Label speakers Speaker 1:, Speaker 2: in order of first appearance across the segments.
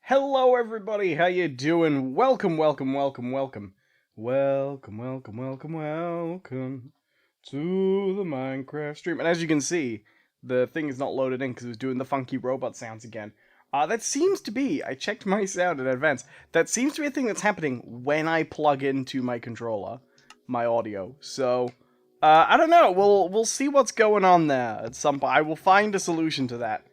Speaker 1: Hello everybody, how you doing? Welcome, welcome, welcome, welcome. Welcome, welcome, welcome, welcome to the Minecraft stream. And as you can see, the thing is not loaded in because it was doing the funky robot sounds again. That seems to be, I checked my sound in advance, that seems to be a thing that's happening when I plug into my controller, my audio. So, I don't know, we'll see what's going on there at some point. I will find a solution to that.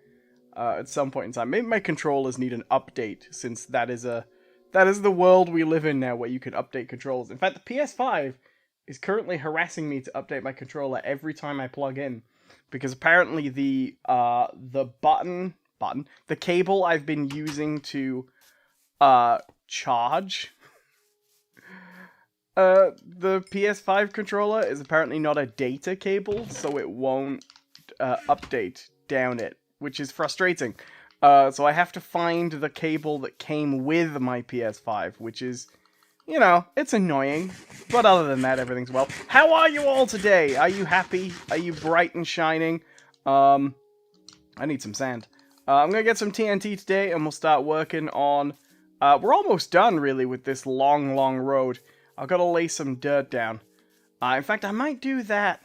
Speaker 1: At some point in time. Maybe my controllers need an update, since that is the world we live in now, where you can update controllers. In fact, the PS5 is currently harassing me to update my controller every time I plug in, because apparently the cable I've been using to charge the PS5 controller is apparently not a data cable, so it won't update down it, which is frustrating. So I have to find the cable that came with my PS5, which is, you know, it's annoying. But other than that, everything's well. How are you all today? Are you happy? Are you bright and shining? I need some sand. I'm gonna get some TNT today, and we'll start working on... we're almost done, really, with this long, long road. I've got to lay some dirt down. In fact, I might do that...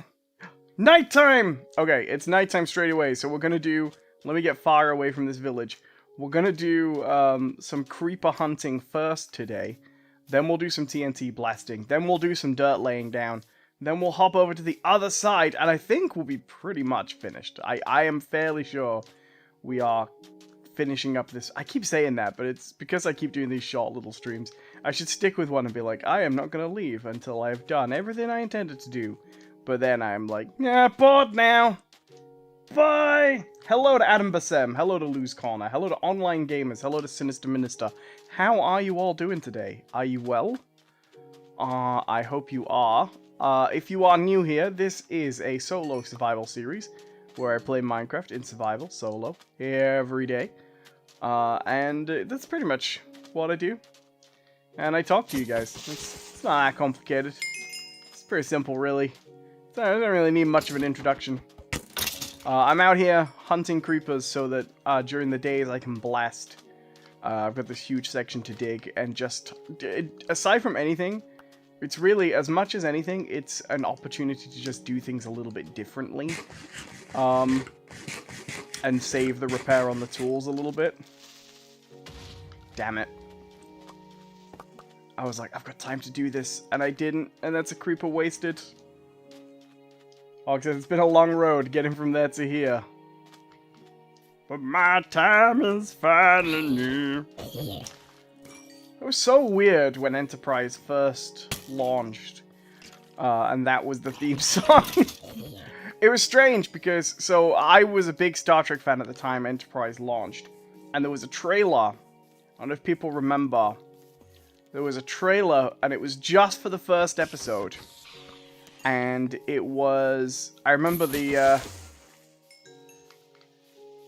Speaker 1: Nighttime! Okay, it's nighttime straight away, so we're gonna do... Let me get far away from this village. We're gonna do some creeper hunting first today. Then we'll do some TNT blasting. Then we'll do some dirt laying down. Then we'll hop over to the other side, and I think we'll be pretty much finished. I am fairly sure we are finishing up this... I keep saying that, but it's because I keep doing these short little streams. I should stick with one and be like, I am not gonna leave until I've done everything I intended to do. But then I'm like, yeah, bored now. Bye! Hello to Adam Bassem. Hello to Lose Corner. Hello to Online Gamers. Hello to Sinister Minister. How are you all doing today? Are you well? I hope you are. If you are new here, this is a solo survival series where I play Minecraft in survival, solo, every day. And that's pretty much what I do. And I talk to you guys. It's not that complicated. It's pretty simple, really. I don't really need much of an introduction. I'm out here hunting creepers so that during the days I can blast. I've got this huge section to dig, and just... aside from anything, it's really, as much as anything, it's an opportunity to just do things a little bit differently. And save the repair on the tools a little bit. Damn it. I was like, I've got time to do this, and I didn't, and that's a creeper wasted. Oh, because it's been a long road getting from there to here. But my time is finally near. It was so weird when Enterprise first launched. And that was the theme song. It was strange because, so I was a big Star Trek fan at the time Enterprise launched. And there was a trailer. I don't know if people remember. There was a trailer, and it was just for the first episode. And it was... I remember the...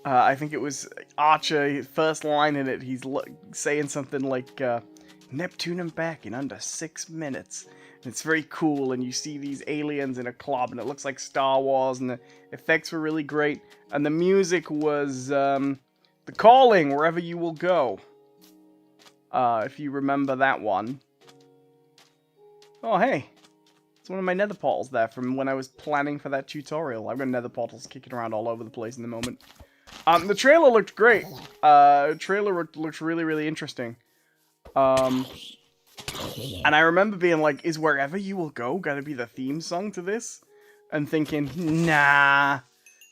Speaker 1: I think it was Archer, first line in it, he's saying something like, Neptune and back in under 6 minutes. And it's very cool, and you see these aliens in a club, and it looks like Star Wars, and the effects were really great. And the music was, The Calling, Wherever You Will Go. If you remember that one. Oh, hey. It's one of my nether portals there from when I was planning for that tutorial. I've got nether portals kicking around all over the place in the moment. The trailer looked great. Trailer looked really, really interesting. And I remember being like, is Wherever You Will Go gotta be the theme song to this? And thinking, nah,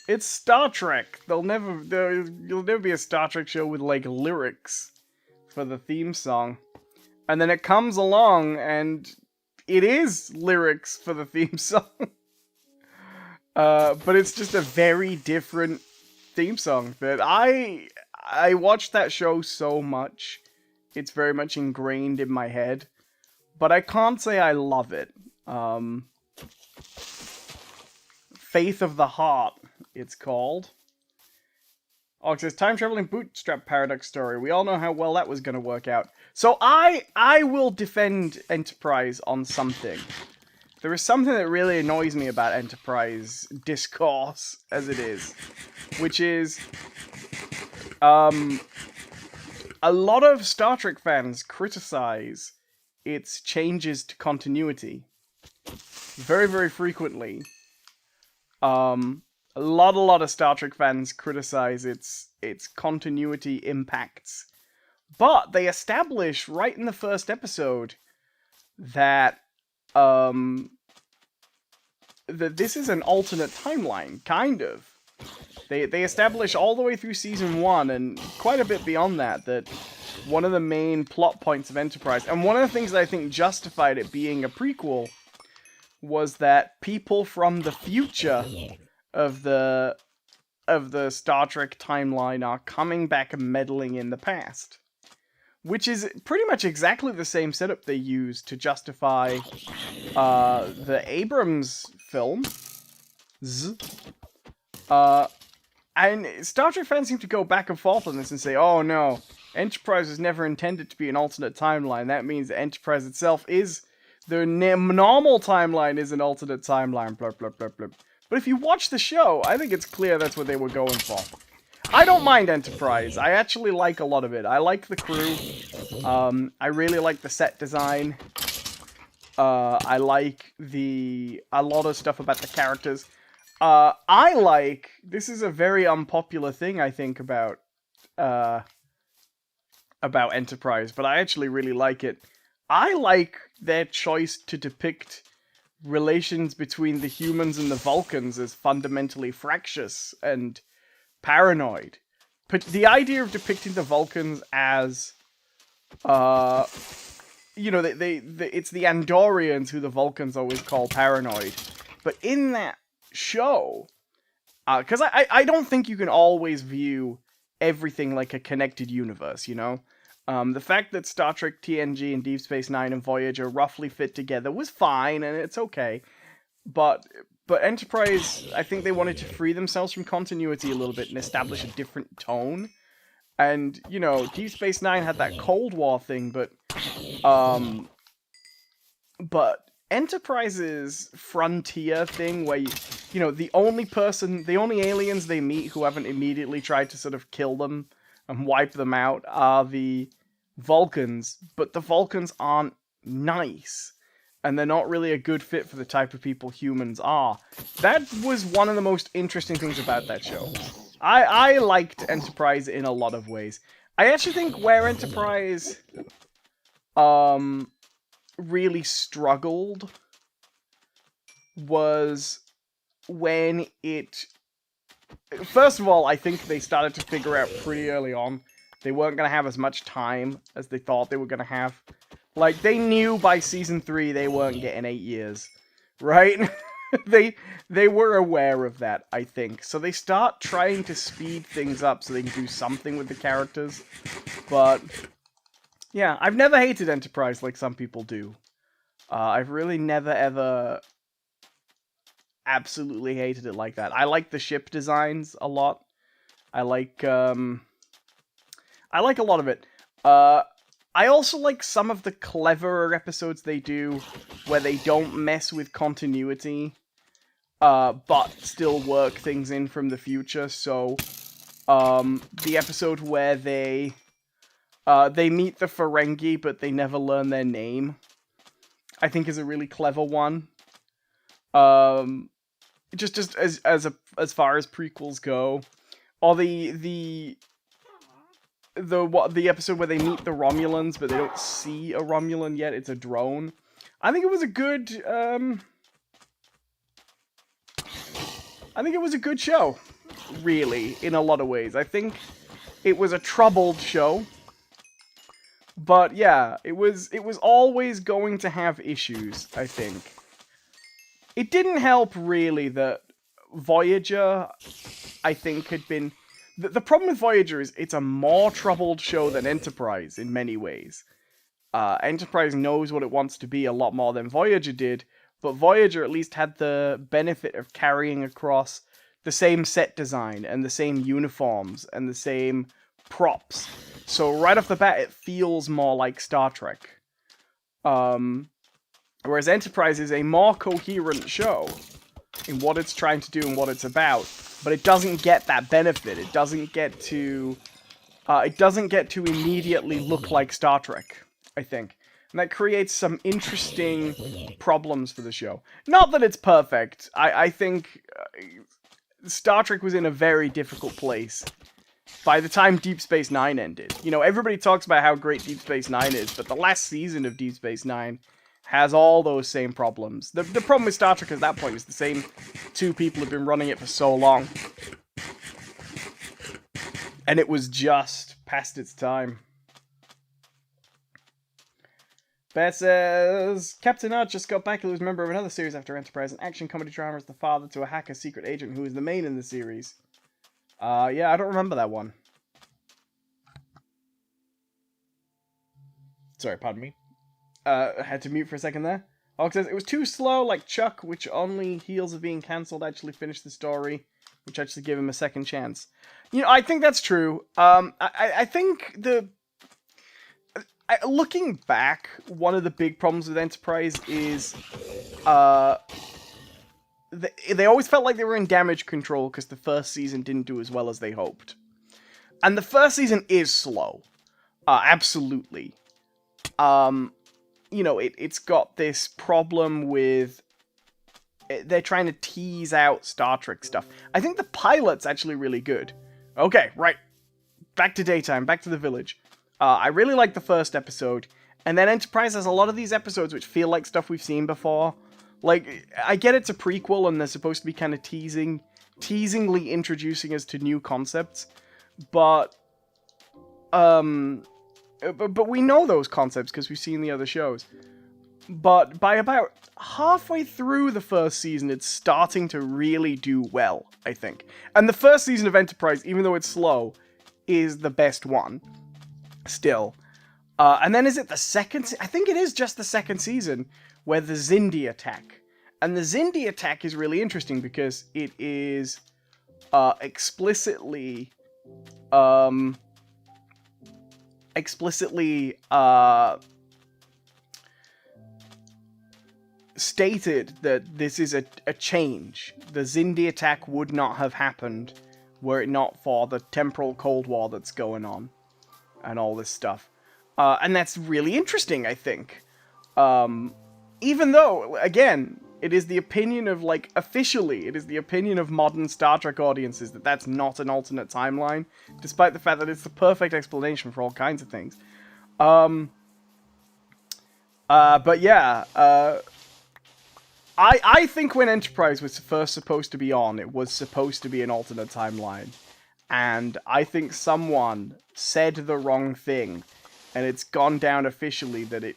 Speaker 1: it's Star Trek. There'll never be a Star Trek show with, like, lyrics for the theme song. And then it comes along, and it is lyrics for the theme song. But it's just a very different theme song that I watched that show so much. It's very much ingrained in my head. But I can't say I love it. Faith of the Heart, it's called. Oh, it says Time Traveling Bootstrap Paradox Story. We all know how well that was going to work out. So I will defend Enterprise on something. There is something that really annoys me about Enterprise discourse as it is. Which is, a lot of Star Trek fans criticize its changes to continuity very, very frequently. A lot of Star Trek fans criticize its continuity impacts, but they establish right in the first episode that that this is an alternate timeline, kind of. They establish all the way through season 1 and quite a bit beyond that one of the main plot points of Enterprise, and one of the things that I think justified it being a prequel, was that people from the future of the Star Trek timeline are coming back and meddling in the past. Which is pretty much exactly the same setup they used to justify the Abrams film. And Star Trek fans seem to go back and forth on this and say, oh no, Enterprise was never intended to be an alternate timeline. That means that Enterprise itself is... the normal timeline is an alternate timeline, blah, blah, blah, blah. But if you watch the show, I think it's clear that's what they were going for. I don't mind Enterprise. I actually like a lot of it. I like the crew. I really like the set design. I like a lot of stuff about the characters. This is a very unpopular thing, I think, about Enterprise, but I actually really like it. I like their choice to depict relations between the humans and the Vulcans as fundamentally fractious and paranoid. But the idea of depicting the Vulcans as, you know, it's the Andorians who the Vulcans always call paranoid. But in that show, because I don't think you can always view everything like a connected universe, you know? The fact that Star Trek TNG and Deep Space Nine and Voyager roughly fit together was fine, and it's okay. But Enterprise, I think they wanted to free themselves from continuity a little bit and establish a different tone. And, you know, Deep Space Nine had that Cold War thing, but Enterprise's frontier thing where, you know, the only aliens they meet who haven't immediately tried to sort of kill them and wipe them out are the Vulcans, but the Vulcans aren't nice, and they're not really a good fit for the type of people humans are. That was one of the most interesting things about that show. I liked Enterprise in a lot of ways. I actually think where Enterprise really struggled was when it... First of all, I think they started to figure out pretty early on they weren't going to have as much time as they thought they were going to have. Like, they knew by season 3 they weren't getting 8 years, right? They were aware of that, I think. So they start trying to speed things up so they can do something with the characters. But, yeah, I've never hated Enterprise like some people do. I've really never, ever absolutely hated it like that. I like the ship designs a lot. I like a lot of it. I also like some of the cleverer episodes they do, where they don't mess with continuity, but still work things in from the future. So, the episode where they meet the Ferengi, but they never learn their name, I think is a really clever one. Just as far as prequels go, or the episode where they meet the Romulans, but they don't see a Romulan yet, it's a drone. I think it was a good, show, really, in a lot of ways. I think it was a troubled show, but yeah, it was always going to have issues, I think. It didn't help, really, that Voyager, I think, had been... The problem with Voyager is it's a more troubled show than Enterprise in many ways. Enterprise knows what it wants to be a lot more than Voyager did, but Voyager at least had the benefit of carrying across the same set design and the same uniforms and the same props. So right off the bat, it feels more like Star Trek. Whereas Enterprise is a more coherent show in what it's trying to do and what it's about. But it doesn't get that benefit. It doesn't get to It doesn't get to immediately look like Star Trek, I think. And that creates some interesting problems for the show. Not that it's perfect. I think Star Trek was in a very difficult place by the time Deep Space Nine ended. You know, everybody talks about how great Deep Space Nine is, but the last season of Deep Space Nine has all those same problems. The problem with Star Trek at that point is the same two people have been running it for so long. And it was just past its time. Bear says, Captain Arch just got back. He was a member of another series after Enterprise. An action comedy drama is the father to a hacker secret agent who is the main in the series. Yeah, I don't remember that one.
Speaker 2: Sorry, pardon me?
Speaker 1: Had to mute for a second there. Hawk says, it was too slow, like Chuck, which only heels of being cancelled actually finished the story, which actually gave him a second chance. You know, I think that's true. I think looking back, one of the big problems with Enterprise is they always felt like they were in damage control because the first season didn't do as well as they hoped. And the first season is slow. Absolutely. You know, it's got this problem with they're trying to tease out Star Trek stuff. I think the pilot's actually really good. Okay, right. Back to daytime, back to the village. I really like the first episode, and then Enterprise has a lot of these episodes which feel like stuff we've seen before. Like, I get it's a prequel, and they're supposed to be kind of teasingly introducing us to new concepts, but we know those concepts because we've seen the other shows. But by about halfway through the first season, it's starting to really do well, I think. And the first season of Enterprise, even though it's slow, is the best one. Still. And then is it the second? I think it is just the second season where the Xindi attack. And the Xindi attack is really interesting because it is explicitly stated that this is a change. The Xindi attack would not have happened were it not for the temporal Cold War that's going on. And all this stuff. And that's really interesting, I think. Even though, again, it is the opinion of, like, officially, it is the opinion of modern Star Trek audiences that that's not an alternate timeline, despite the fact that it's the perfect explanation for all kinds of things. But yeah, I think when Enterprise was first supposed to be on, it was supposed to be an alternate timeline. And I think someone said the wrong thing, and it's gone down officially that it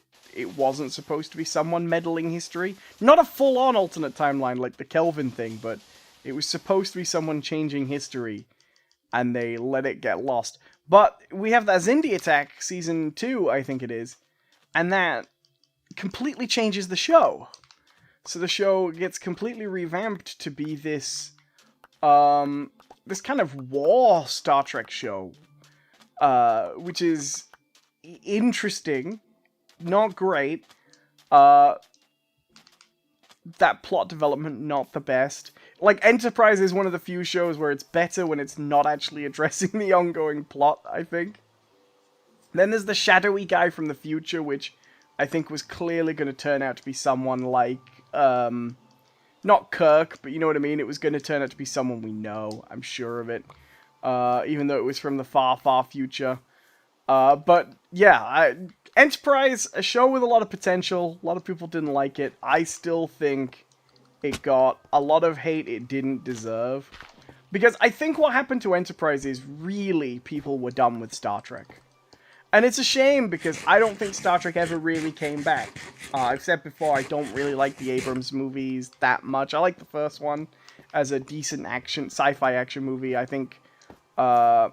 Speaker 1: wasn't supposed to be someone meddling history. Not a full-on alternate timeline like the Kelvin thing, but it was supposed to be someone changing history, and they let it get lost. But we have that Xindi attack, season 2, I think it is, and that completely changes the show. So the show gets completely revamped to be this this kind of war Star Trek show, which is interesting, not great. That plot development, not the best. Like, Enterprise is one of the few shows where it's better when it's not actually addressing the ongoing plot, I think. Then there's the shadowy guy from the future, which I think was clearly going to turn out to be someone like, not Kirk, but you know what I mean? It was going to turn out to be someone we know, I'm sure of it. Even though it was from the far, far future. But, yeah, Enterprise, a show with a lot of potential. A lot of people didn't like it. I still think it got a lot of hate it didn't deserve. Because I think what happened to Enterprise is really people were done with Star Trek. And it's a shame because I don't think Star Trek ever really came back. I've said before, I don't really like the Abrams movies that much. I like the first one as a decent action, sci-fi action movie. I think Star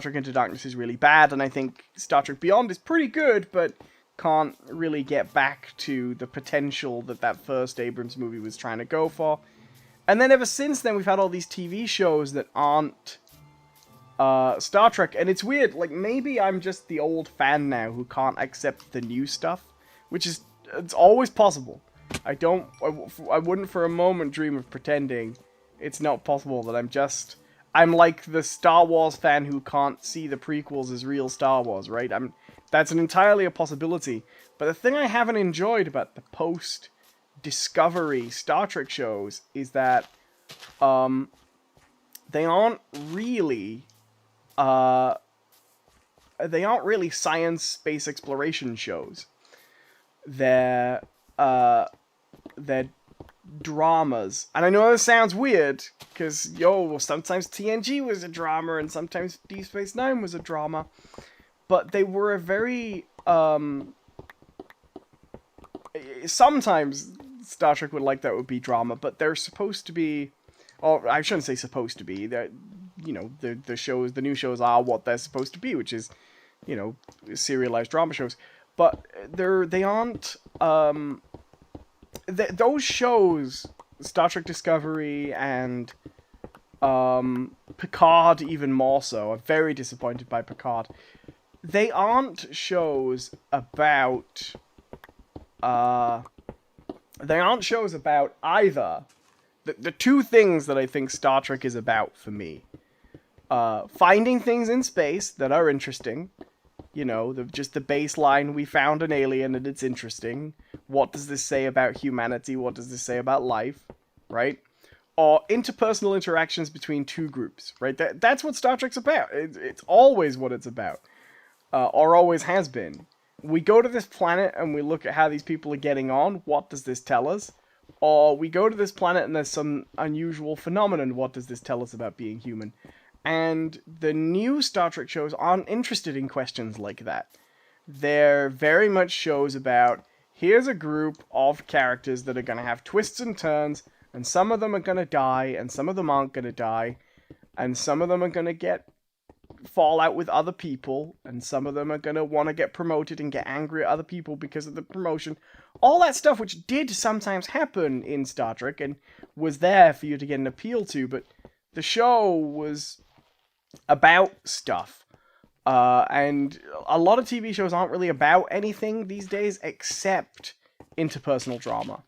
Speaker 1: Trek Into Darkness is really bad, and I think Star Trek Beyond is pretty good, but can't really get back to the potential that that first Abrams movie was trying to go for. And then ever since then, we've had all these TV shows that aren't Star Trek, and it's weird, like, maybe I'm just the old fan now who can't accept the new stuff, which is, it's always possible. I wouldn't for a moment dream of pretending it's not possible that I'm just I'm like the Star Wars fan who can't see the prequels as real Star Wars, right? That's an entirely a possibility. But the thing I haven't enjoyed about the post-Discovery Star Trek shows is that they aren't really science space exploration shows. They're dramas. And I know this sounds weird, because, sometimes TNG was a drama, and sometimes Deep Space Nine was a drama. But they were a very, sometimes Star Trek would be drama, but they're supposed to be, or I shouldn't say supposed to be, the new shows are what they're supposed to be, which is, serialized drama shows. But they aren't, those shows, Star Trek Discovery and Picard even more so, I'm very disappointed by Picard. They aren't shows about either the two things that I think Star Trek is about for me. Finding things in space that are interesting. Just the baseline, we found an alien and it's interesting. What does this say about humanity? What does this say about life? Right? Or interpersonal interactions between two groups, right? That's what Star Trek's about. It's always what it's about. Or always has been. We go to this planet and we look at how these people are getting on. What does this tell us? Or we go to this planet and there's some unusual phenomenon. What does this tell us about being human? And the new Star Trek shows aren't interested in questions like that. They're very much shows about, here's a group of characters that are going to have twists and turns, and some of them are going to die, and some of them aren't going to die, and some of them are going to fall out with other people, and some of them are going to want to get promoted and get angry at other people because of the promotion. All that stuff, which did sometimes happen in Star Trek, and was there for you to get an appeal to, but the show was about stuff. And a lot of TV shows aren't really about anything these days except interpersonal drama.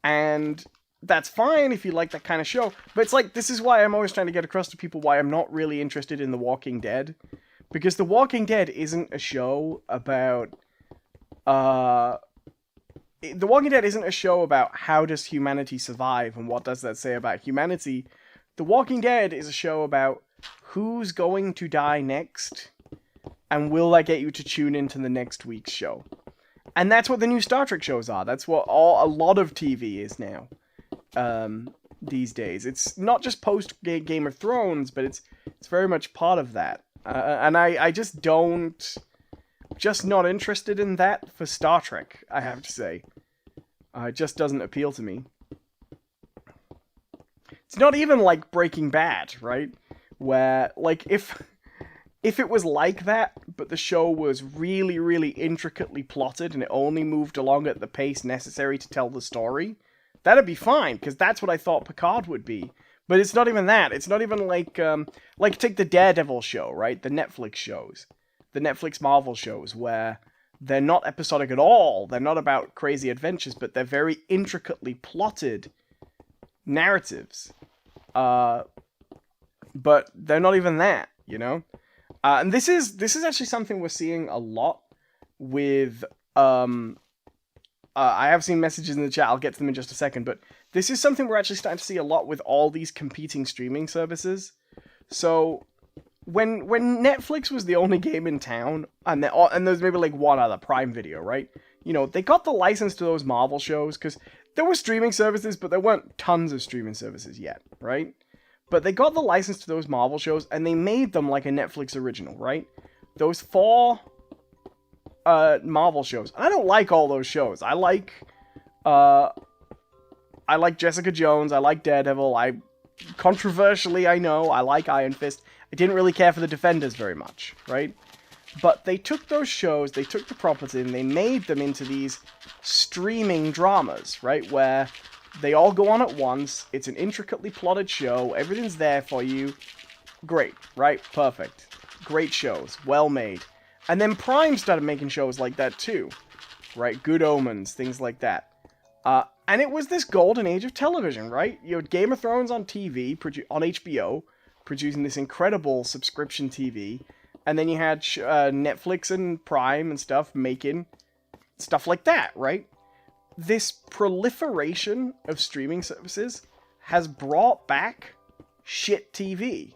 Speaker 1: And that's fine if you like that kind of show, but it's like, this is why I'm always trying to get across to people why I'm not really interested in The Walking Dead. Because The Walking Dead isn't a show about... The Walking Dead isn't a show about how does humanity survive and what does that say about humanity. The Walking Dead is a show about who's going to die next, and will that get you to tune into the next week's show. And that's what the new Star Trek shows are. That's what a lot of TV is now. These days. It's not just post-Game of Thrones, but it's very much part of that. And I just not interested in that for Star Trek, I have to say. It just doesn't appeal to me. It's not even like Breaking Bad, right? Where, like, if it was like that, but the show was really, really intricately plotted and it only moved along at the pace necessary to tell the story, that'd be fine, because that's what I thought Picard would be. But it's not even that. It's not even like take the Daredevil show, right? The Netflix shows. The Netflix Marvel shows, where they're not episodic at all. They're not about crazy adventures, but they're very intricately plotted narratives. But they're not even that, And this is actually something we're seeing a lot with... I have seen messages in the chat, I'll get to them in just a second, but this is something we're actually starting to see a lot with all these competing streaming services. So, when Netflix was the only game in town, and there's maybe like one other, Prime Video, right? They got the license to those Marvel shows, because there were streaming services, but there weren't tons of streaming services yet, right? But they got the license to those Marvel shows, and they made them like a Netflix original, right? Those 4... Marvel shows. I don't like all those shows. I like Jessica Jones. I like Daredevil. Controversially, I know, I like Iron Fist. I didn't really care for the Defenders very much, right? But they took those shows, they took the property, and they made them into these streaming dramas, right? Where they all go on at once. It's an intricately plotted show. Everything's there for you. Great, right? Perfect. Great shows. Well made. And then Prime started making shows like that too, right? Good Omens, things like that. And it was this golden age of television, right? You had Game of Thrones on TV, on HBO, producing this incredible subscription TV, and then you had Netflix and Prime and stuff making stuff like that, right? This proliferation of streaming services has brought back shit TV.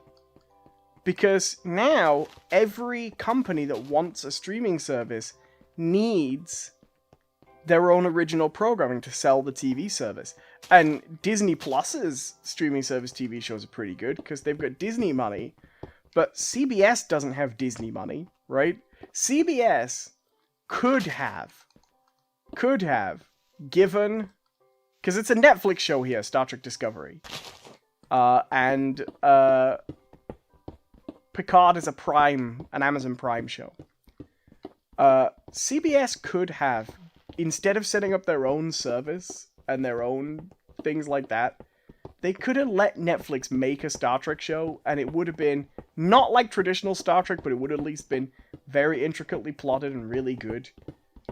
Speaker 1: Because now, every company that wants a streaming service needs their own original programming to sell the TV service. And Disney Plus's streaming service TV shows are pretty good, because they've got Disney money, but CBS doesn't have Disney money, right? CBS could have given, because it's a Netflix show here, Star Trek Discovery, and Picard is an Amazon Prime show. CBS could have, instead of setting up their own service and their own things like that, they could have let Netflix make a Star Trek show, and it would have been not like traditional Star Trek, but it would have at least been very intricately plotted and really good,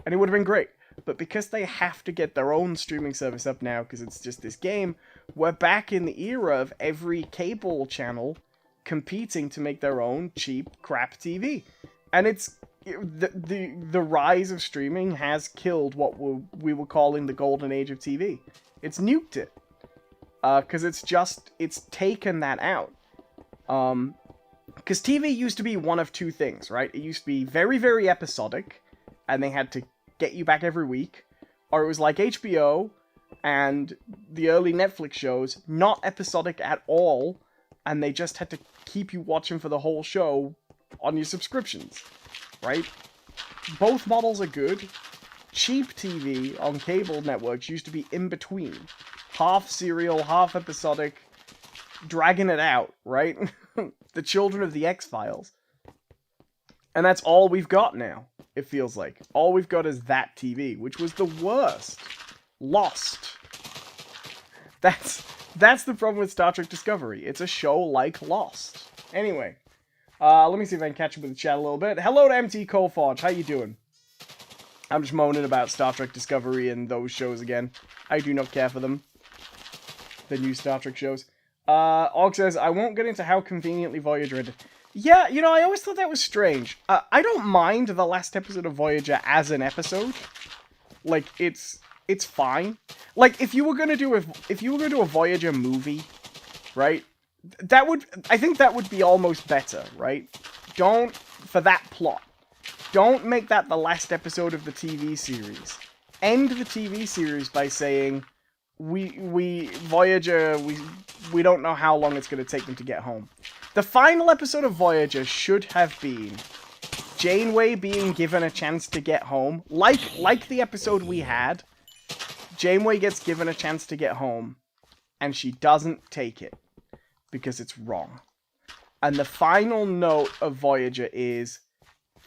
Speaker 1: and it would have been great. But because they have to get their own streaming service up now, because it's just this game, we're back in the era of every cable channel competing to make their own cheap crap TV. And it's the rise of streaming has killed what we were calling the golden age of TV. It's nuked it. Because it's taken that out. Because TV used to be one of two things, right? It used to be very, very episodic, and they had to get you back every week. Or it was like HBO and the early Netflix shows, not episodic at all, and they just had to keep you watching for the whole show on your subscriptions, right? Both models are good. Cheap TV on cable networks used to be in between. Half serial, half episodic, dragging it out, right? The children of the X-Files. And that's all we've got now, it feels like. All we've got is that TV, which was the worst. Lost. That's the problem with Star Trek Discovery. It's a show like Lost. Anyway, let me see if I can catch up with the chat a little bit. Hello to MT Coalforge, how you doing? I'm just moaning about Star Trek Discovery and those shows again. I do not care for them. The new Star Trek shows. Og says, I won't get into how conveniently Voyager ended. Yeah, you know, I always thought that was strange. I don't mind the last episode of Voyager as an episode. Like, it's fine. Like, if you were gonna do a Voyager movie, right? I think that would be almost better, right? For that plot, don't make that the last episode of the TV series. End the TV series by saying, Voyager, we don't know how long it's gonna take them to get home. The final episode of Voyager should have been Janeway being given a chance to get home. Like the episode we had, Janeway gets given a chance to get home, and she doesn't take it, because it's wrong. And the final note of Voyager is,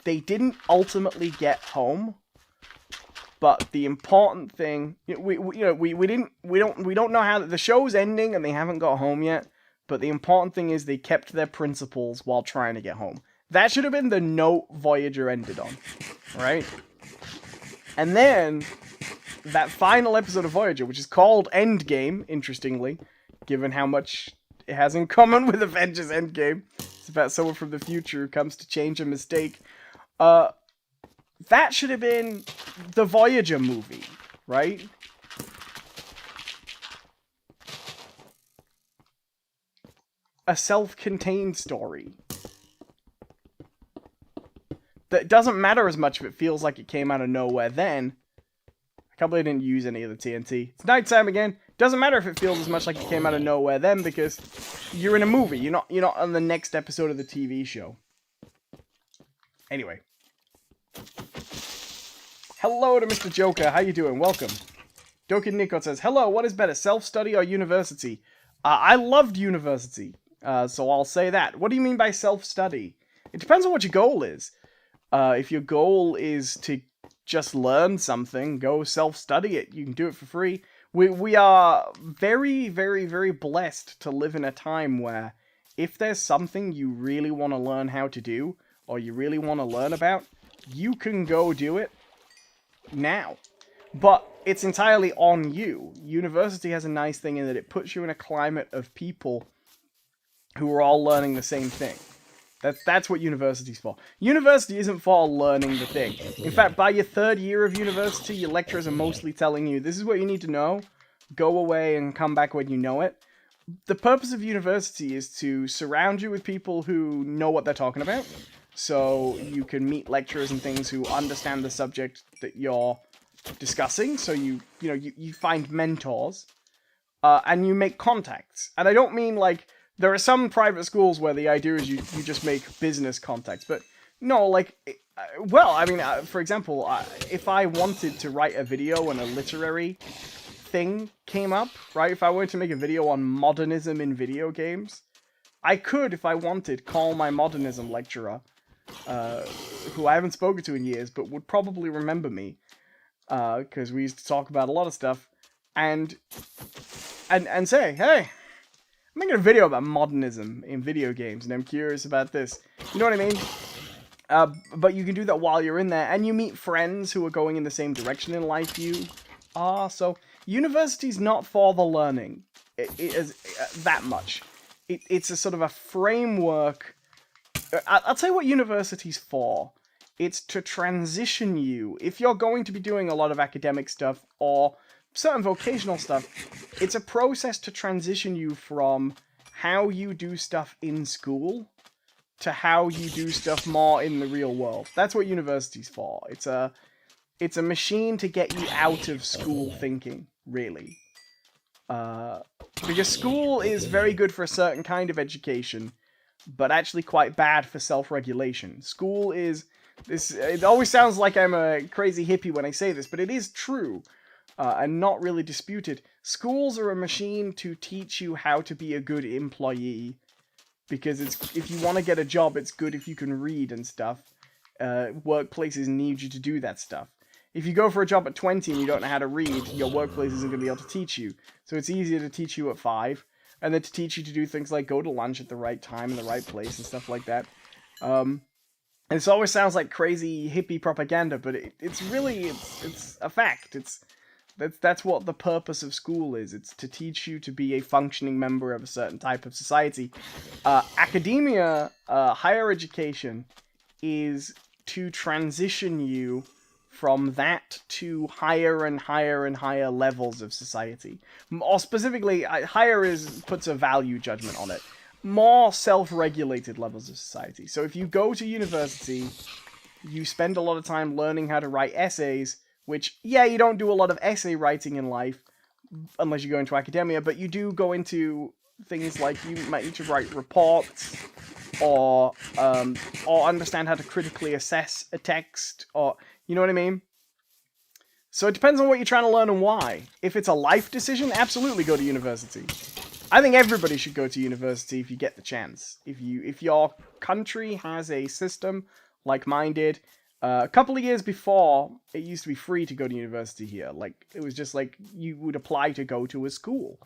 Speaker 1: they didn't ultimately get home, but the important thing, we don't know how the show's ending and they haven't got home yet. But the important thing is they kept their principles while trying to get home. That should have been the note Voyager ended on, right? And then that final episode of Voyager, which is called Endgame, interestingly, given how much it has in common with Avengers Endgame. It's about someone from the future who comes to change a mistake. That should have been the Voyager movie, right? A self-contained story. That doesn't matter as much if it feels like it came out of nowhere then. I can't believe I didn't use any of the TNT. It's nighttime again. Doesn't matter if it feels as much like it came out of nowhere then, because you're in a movie. You're not on the next episode of the TV show. Anyway. Hello to Mr. Joker. How you doing? Welcome. Dokin Nico says, hello, what is better, self-study or university? I loved university. So I'll say that. What do you mean by self-study? It depends on what your goal is. If your goal is to just learn something, go self-study it. You can do it for free. We are very, very, very blessed to live in a time where if there's something you really want to learn how to do, or you really want to learn about, you can go do it now. But it's entirely on you. University has a nice thing in that it puts you in a climate of people who are all learning the same thing. That's what university's for. University isn't for learning the thing. In fact, by your 3rd year of university, your lecturers are mostly telling you, this is what you need to know. Go away and come back when you know it. The purpose of university is to surround you with people who know what they're talking about. So you can meet lecturers and things who understand the subject that you're discussing. So you find mentors. And you make contacts. And I don't mean like... There are some private schools where the idea is you just make business contacts, but no, like, well, I mean, for example, if I wanted to write a video and a literary thing came up, right, if I wanted to make a video on modernism in video games, I could, if I wanted, call my modernism lecturer, who I haven't spoken to in years, but would probably remember me, because we used to talk about a lot of stuff, and say, hey, I'm making a video about modernism in video games, and I'm curious about this. You know what I mean? But you can do that while you're in there, and you meet friends who are going in the same direction in life you are. So, university's not for the learning. It is that much. It's a sort of a framework. I'll tell you what university's for. It's to transition you. If you're going to be doing a lot of academic stuff, or certain vocational stuff, it's a process to transition you from how you do stuff in school to how you do stuff more in the real world. That's what university's for. It's a machine to get you out of school thinking, really. Because school is very good for a certain kind of education, but actually quite bad for self-regulation. School is this. It always sounds like I'm a crazy hippie when I say this, but it is true. And not really disputed. Schools are a machine to teach you how to be a good employee. Because if you want to get a job, it's good if you can read and stuff. Workplaces need you to do that stuff. If you go for a job at 20 and you don't know how to read, your workplace isn't going to be able to teach you. So it's easier to teach you at 5. And then to teach you to do things like go to lunch at the right time in the right place and stuff like that. And it always sounds like crazy hippie propaganda, but it's really a fact. That's what the purpose of school is. It's to teach you to be a functioning member of a certain type of society. Academia, higher education, is to transition you from that to higher and higher and higher levels of society. Or specifically, higher puts a value judgment on it. More self-regulated levels of society. So if you go to university, you spend a lot of time learning how to write essays, which, yeah, you don't do a lot of essay writing in life, unless you go into academia, but you do go into things like you might need to write reports, or understand how to critically assess a text, or, you know what I mean? So it depends on what you're trying to learn and why. If it's a life decision, absolutely go to university. I think everybody should go to university if you get the chance. If your country has a system like mine did, a couple of years before, it used to be free to go to university here. Like, it was just like, you would apply to go to a school.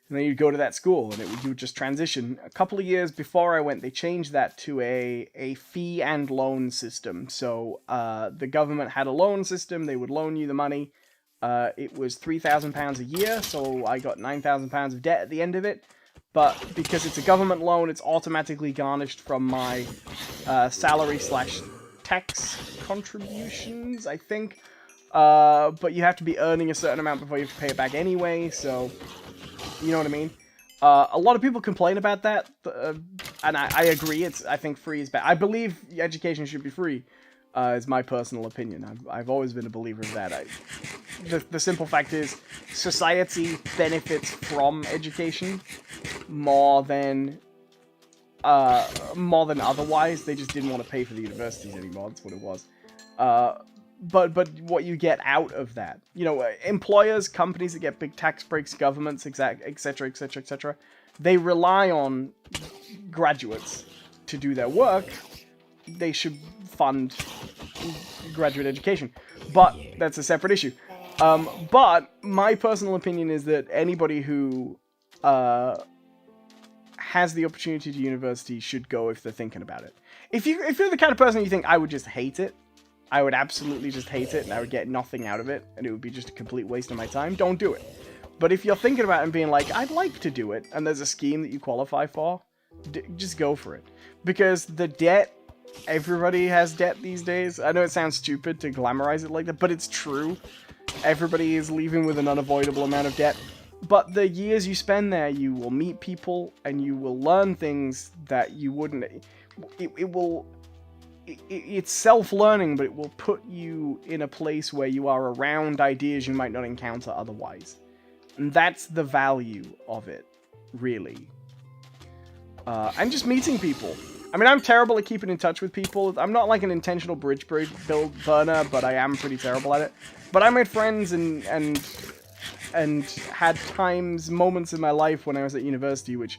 Speaker 1: And then you'd go to that school, and you would just transition. A couple of years before I went, they changed that to a fee and loan system. So, the government had a loan system, they would loan you the money. It was £3,000 a year, so I got £9,000 of debt at the end of it. But because it's a government loan, it's automatically garnished from my salary / tax contributions, I think. But you have to be earning a certain amount before you have to pay it back anyway, so you know what I mean? A lot of people complain about that, and I agree. I think free is bad. I believe education should be free, is my personal opinion. I've always been a believer of that. The simple fact is, society benefits from education more than otherwise. They just didn't want to pay for the universities anymore. That's what it was. But what you get out of that, employers, companies that get big tax breaks, governments, etc., etc., etc., they rely on graduates to do their work. They should fund graduate education, but that's a separate issue. But my personal opinion is that anybody who has the opportunity to university should go if they're thinking about it. If you're the kind of person you think, I would just hate it, I would absolutely just hate it, and I would get nothing out of it, and it would be just a complete waste of my time, don't do it. But if you're thinking about it and being like, I'd like to do it, and there's a scheme that you qualify for, just go for it. Because the debt, everybody has debt these days. I know it sounds stupid to glamorize it like that, but it's true. Everybody is leaving with an unavoidable amount of debt. But the years you spend there, you will meet people, and you will learn things that you wouldn't... It's self-learning, but it will put you in a place where you are around ideas you might not encounter otherwise. And that's the value of it, really. And just meeting people. I mean, I'm terrible at keeping in touch with people. I'm not like an intentional bridge build burner, but I am pretty terrible at it. But I made friends and had moments in my life when I was at university, which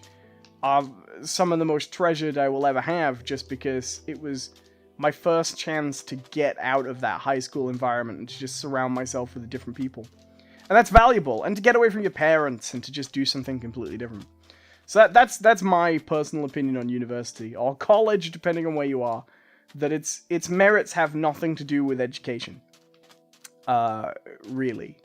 Speaker 1: are some of the most treasured I will ever have, just because it was my first chance to get out of that high school environment and to just surround myself with different people. And that's valuable, and to get away from your parents and to just do something completely different. So that's my personal opinion on university, or college, depending on where you are, that its merits have nothing to do with education. Really.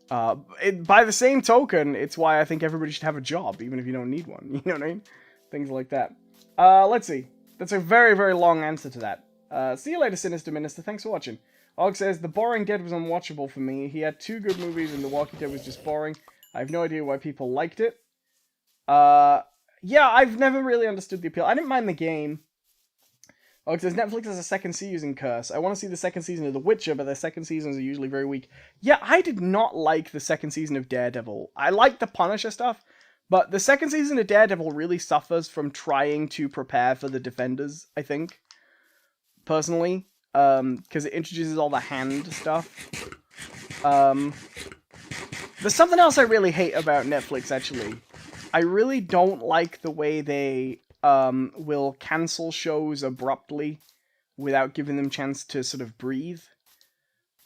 Speaker 1: By the same token, it's why I think everybody should have a job, even if you don't need one. You know what I mean? Things like that. Let's see. That's a very, very long answer to that. See you later, Sinister Minister. Thanks for watching. Og says, The Boring Dead was unwatchable for me. He had 2 good movies and The Walking Dead was just boring. I have no idea why people liked it. Yeah, I've never really understood the appeal. I didn't mind the game. Og says, Netflix has a second season curse. I want to see the second season of The Witcher, but their second seasons are usually very weak. Yeah, I did not like the second season of Daredevil. I liked the Punisher stuff, but the second season of Daredevil really suffers from trying to prepare for the Defenders, I think. Personally. Because it introduces all the hand stuff. There's something else I really hate about Netflix, actually. I really don't like the way they will cancel shows abruptly without giving them a chance to sort of breathe.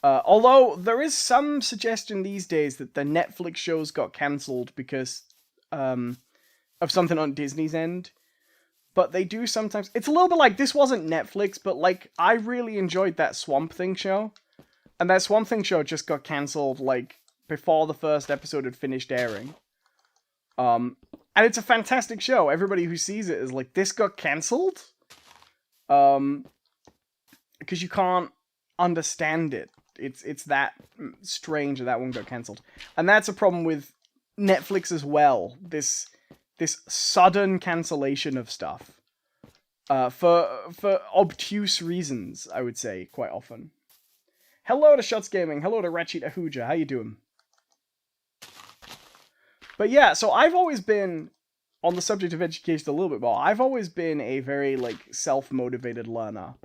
Speaker 1: Although there is some suggestion these days that the Netflix shows got cancelled because of something on Disney's end. But they do sometimes... It's a little bit like, this wasn't Netflix, but like, I really enjoyed that Swamp Thing show. And that Swamp Thing show just got cancelled, like, before the first episode had finished airing. And it's a fantastic show. Everybody who sees it is like, this got cancelled? Because you can't understand it. It's that strange that one got cancelled. And that's a problem with Netflix as well. This sudden cancellation of stuff. For obtuse reasons, I would say, quite often. Hello to Shots Gaming. Hello to Ratchet Ahuja. How you doing? But yeah, so I've always been, on the subject of education a little bit more, I've always been a very, like, self-motivated learner.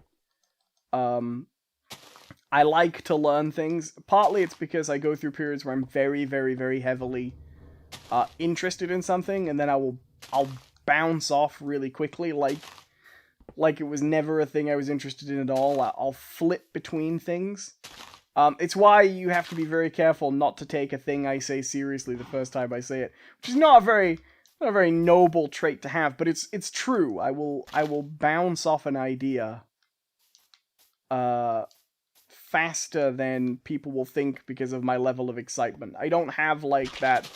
Speaker 1: I like to learn things. Partly it's because I go through periods where I'm very, very, very heavily interested in something, and then I'll bounce off really quickly, like it was never a thing I was interested in at all. I'll flip between things. It's why you have to be very careful not to take a thing I say seriously the first time I say it, which is not a very noble trait to have, but it's true. I will bounce off an idea faster than people will think because of my level of excitement. I don't have like that.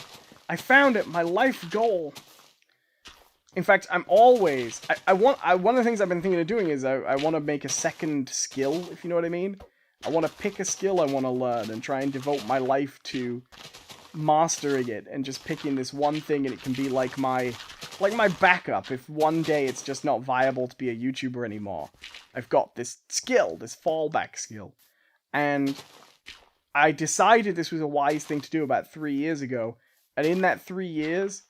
Speaker 1: I found it, my life goal. In fact, I'm always... one of the things I've been thinking of doing is I want to make a second skill, if you know what I mean. I want to pick a skill I want to learn and try and devote my life to mastering it and just picking this one thing, and it can be like my backup if one day it's just not viable to be a YouTuber anymore. I've got this skill, this fallback skill. And I decided this was a wise thing to do about 3 years ago. And in that 3 years,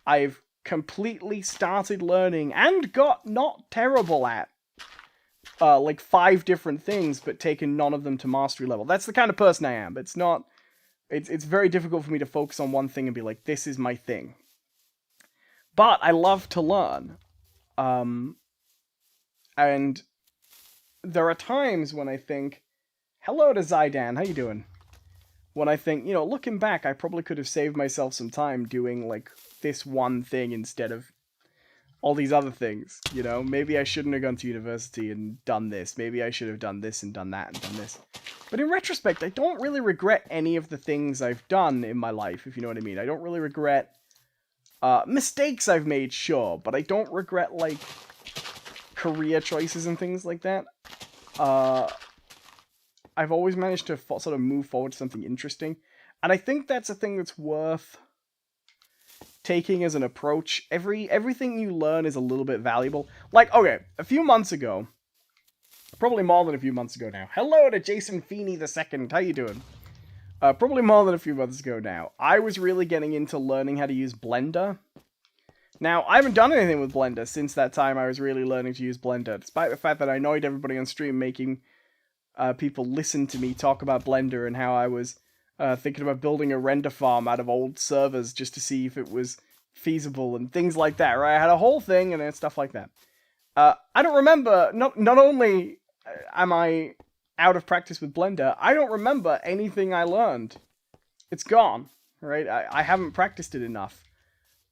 Speaker 1: I've completely started learning and got not terrible at like 5 different things, but taken none of them to mastery level. That's the kind of person I am. It's very difficult for me to focus on one thing and be like, this is my thing. But I love to learn. And there are times when I think, hello to Zydan, how you doing? When I think, you know, looking back, I probably could have saved myself some time doing, like, this one thing instead of all these other things, you know? Maybe I shouldn't have gone to university and done this. Maybe I should have done this and done that and done this. But in retrospect, I don't really regret any of the things I've done in my life, if you know what I mean. I don't really regret mistakes I've made, sure, but I don't regret, like, career choices and things like that. I've always managed to sort of move forward to something interesting. And I think that's a thing that's worth taking as an approach. Everything you learn is a little bit valuable. Like, okay, a few months ago, probably more than a few months ago now. Hello to Jason Feeney II. How you doing? Probably more than a few months ago now. I was really getting into learning how to use Blender. Now, I haven't done anything with Blender since that time I was really learning to use Blender, despite the fact that I annoyed everybody on stream making people listen to me talk about Blender and how I was thinking about building a render farm out of old servers just to see if it was feasible and things like that, right? I had a whole thing and stuff like that. I don't remember, not only am I out of practice with Blender, I don't remember anything I learned. It's gone, right? I haven't practiced it enough.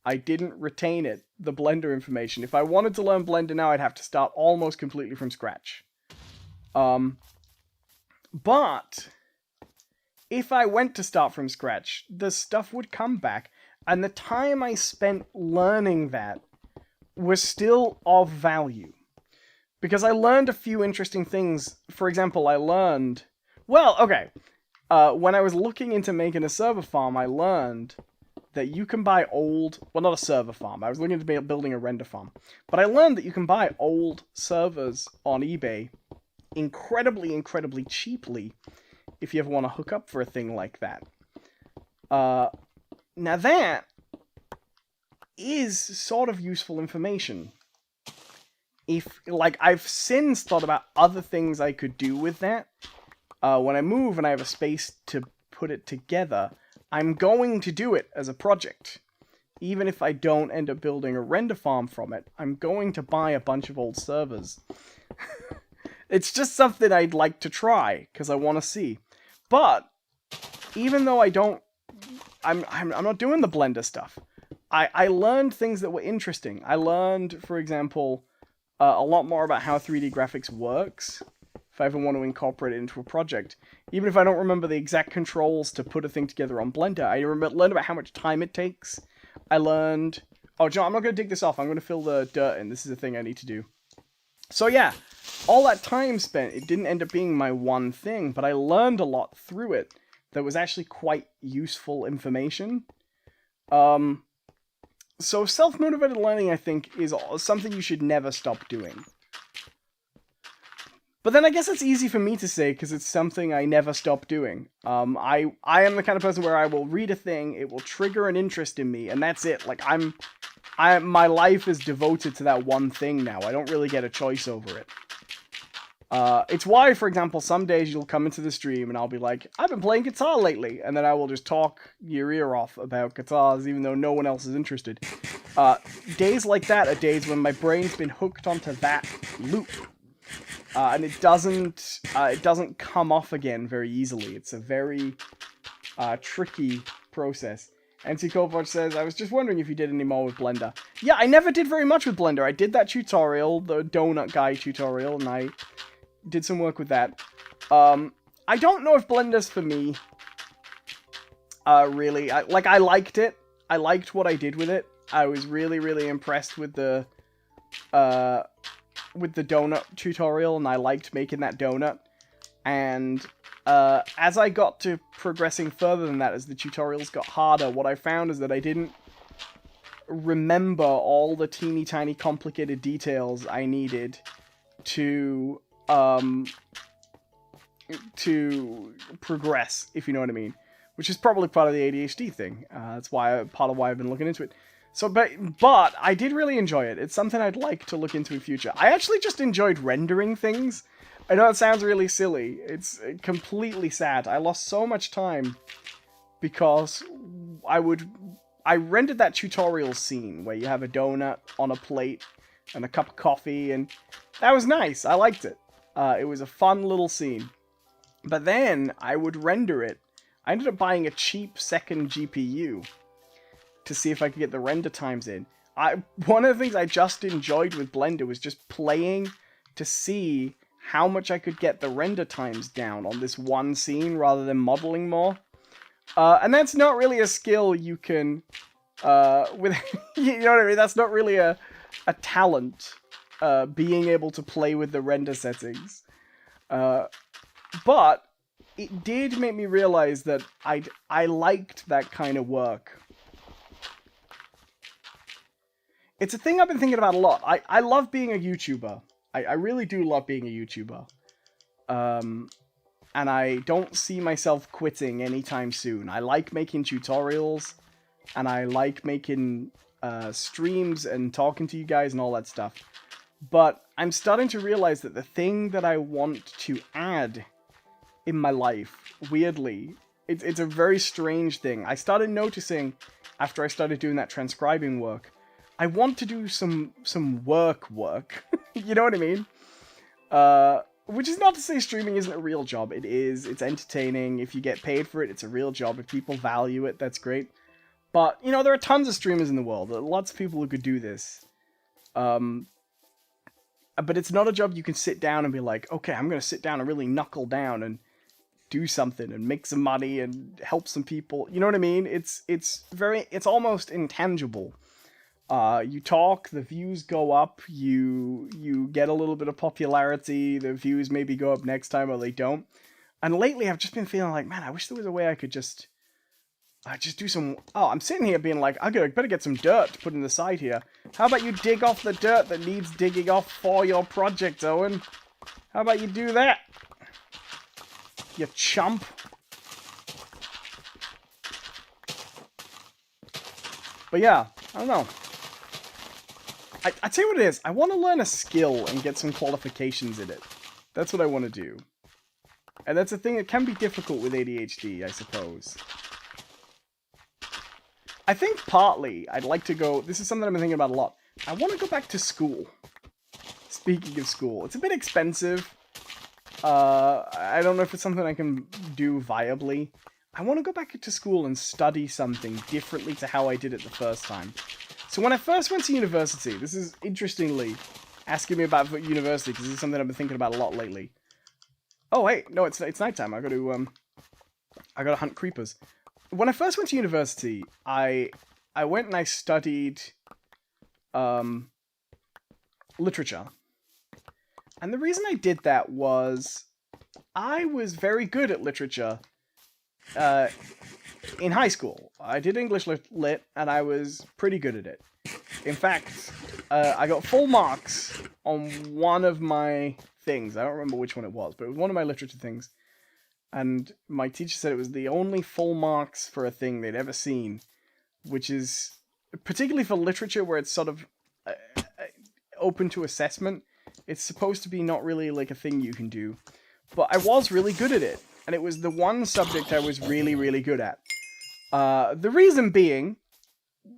Speaker 1: I didn't retain it, the Blender information. If I wanted to learn Blender now, I'd have to start almost completely from scratch. But if I went to start from scratch, the stuff would come back, and the time I spent learning that was still of value. Because I learned a few interesting things. For example, I learned... Well, okay. When I was looking into making a server farm, I learned that you can buy old... Well, not a server farm. I was looking into building a render farm. But I learned that you can buy old servers on eBay incredibly, incredibly cheaply if you ever want to hook up for a thing like that. Now that is sort of useful information. If, like, I've since thought about other things I could do with that. When I move and I have a space to put it together, I'm going to do it as a project. Even if I don't end up building a render farm from it, I'm going to buy a bunch of old servers. It's just something I'd like to try, because I want to see. But, even though I don't... I'm not doing the Blender stuff. I learned things that were interesting. I learned, for example, a lot more about how 3D graphics works, if I ever want to incorporate it into a project. Even if I don't remember the exact controls to put a thing together on Blender, I learned about how much time it takes. I learned... Oh, John, I'm not going to dig this off. I'm going to fill the dirt in. This is a thing I need to do. So yeah, all that time spent, it didn't end up being my one thing, but I learned a lot through it that was actually quite useful information. So self-motivated learning, I think, is something you should never stop doing. But then I guess it's easy for me to say, because it's something I never stop doing. I am the kind of person where I will read a thing, it will trigger an interest in me, and that's it. Like, my life is devoted to that one thing now. I don't really get a choice over it. It's why, for example, some days you'll come into the stream and I'll be like, I've been playing guitar lately, and then I will just talk your ear off about guitars, even though no one else is interested. Days like that are days when my brain's been hooked onto that loop. And it doesn't come off again very easily. It's a very tricky process. NC Kovac says, I was just wondering if you did any more with Blender. Yeah, I never did very much with Blender. I did that tutorial, the Donut Guy tutorial, and I did some work with that. I don't know if Blender's for me. Really. I liked it. I liked what I did with it. I was really, really impressed with the donut tutorial, and I liked making that donut. And as I got to progressing further than that, as the tutorials got harder, what I found is that I didn't remember all the teeny tiny complicated details I needed to progress, if you know what I mean. Which is probably part of the ADHD thing. That's part of why I've been looking into it. So, but I did really enjoy it. It's something I'd like to look into in future. I actually just enjoyed rendering things. I know it sounds really silly. It's completely sad. I lost so much time because I rendered that tutorial scene where you have a donut on a plate and a cup of coffee, and that was nice. I liked it. It was a fun little scene. But then I would render it. I ended up buying a cheap second GPU to see if I could get the render times in. One of the things I just enjoyed with Blender was just playing to see how much I could get the render times down on this one scene rather than modeling more. And that's not really a skill you can, with, you know what I mean? That's not really a talent, being able to play with the render settings. But it did make me realize that I liked that kind of work. It's a thing I've been thinking about a lot. I love being a YouTuber. I really do love being a YouTuber. And I don't see myself quitting anytime soon. I like making tutorials, and I like making streams and talking to you guys and all that stuff. But I'm starting to realize that the thing that I want to add in my life, weirdly, it's a very strange thing. I started noticing, after I started doing that transcribing work, I want to do some work. You know what I mean? Which is not to say streaming isn't a real job. It is. It's entertaining. If you get paid for it, it's a real job. If people value it, that's great. But, you know, there are tons of streamers in the world. There are lots of people who could do this. But it's not a job you can sit down and be like, okay, I'm going to sit down and really knuckle down and do something and make some money and help some people. You know what I mean? It's almost intangible. You talk, the views go up, you get a little bit of popularity, the views maybe go up next time or they don't. And lately I've just been feeling like, man, I wish there was a way I could just do some... Oh, I'm sitting here being like, I better get some dirt to put in the side here. How about you dig off the dirt that needs digging off for your project, Owen? How about you do that? You chump. But yeah, I don't know. I tell you what it is. I want to learn a skill and get some qualifications in it. That's what I want to do. And that's a thing that can be difficult with ADHD, I suppose. I think partly I'd like to go... This is something I've been thinking about a lot. I want to go back to school. Speaking of school, it's a bit expensive. I don't know if it's something I can do viably. I want to go back to school and study something differently to how I did it the first time. So when I first went to university, this is interestingly asking me about university because this is something I've been thinking about a lot lately. Oh wait, no, it's nighttime. I got to hunt creepers. When I first went to university, I went and I studied literature. And the reason I did that was I was very good at literature in high school. I did English lit, and I was pretty good at it. In fact, I got full marks on one of my things. I don't remember which one it was, but it was one of my literature things. And my teacher said it was the only full marks for a thing they'd ever seen, which is, particularly for literature where it's sort of open to assessment, it's supposed to be not really like a thing you can do. But I was really good at it, and it was the one subject I was really, really good at. The reason being,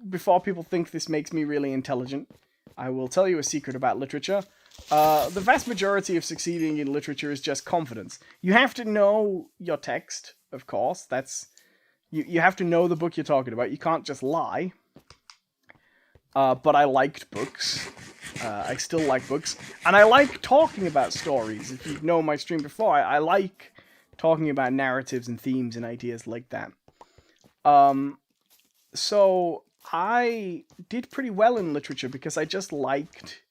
Speaker 1: before people think this makes me really intelligent, I will tell you a secret about literature. The vast majority of succeeding in literature is just confidence. You have to know your text, of course. That's you have to know the book you're talking about. You can't just lie. But I liked books. I still like books. And I like talking about stories. If you know my stream before, I like talking about narratives and themes and ideas like that. So I did pretty well in literature because I just liked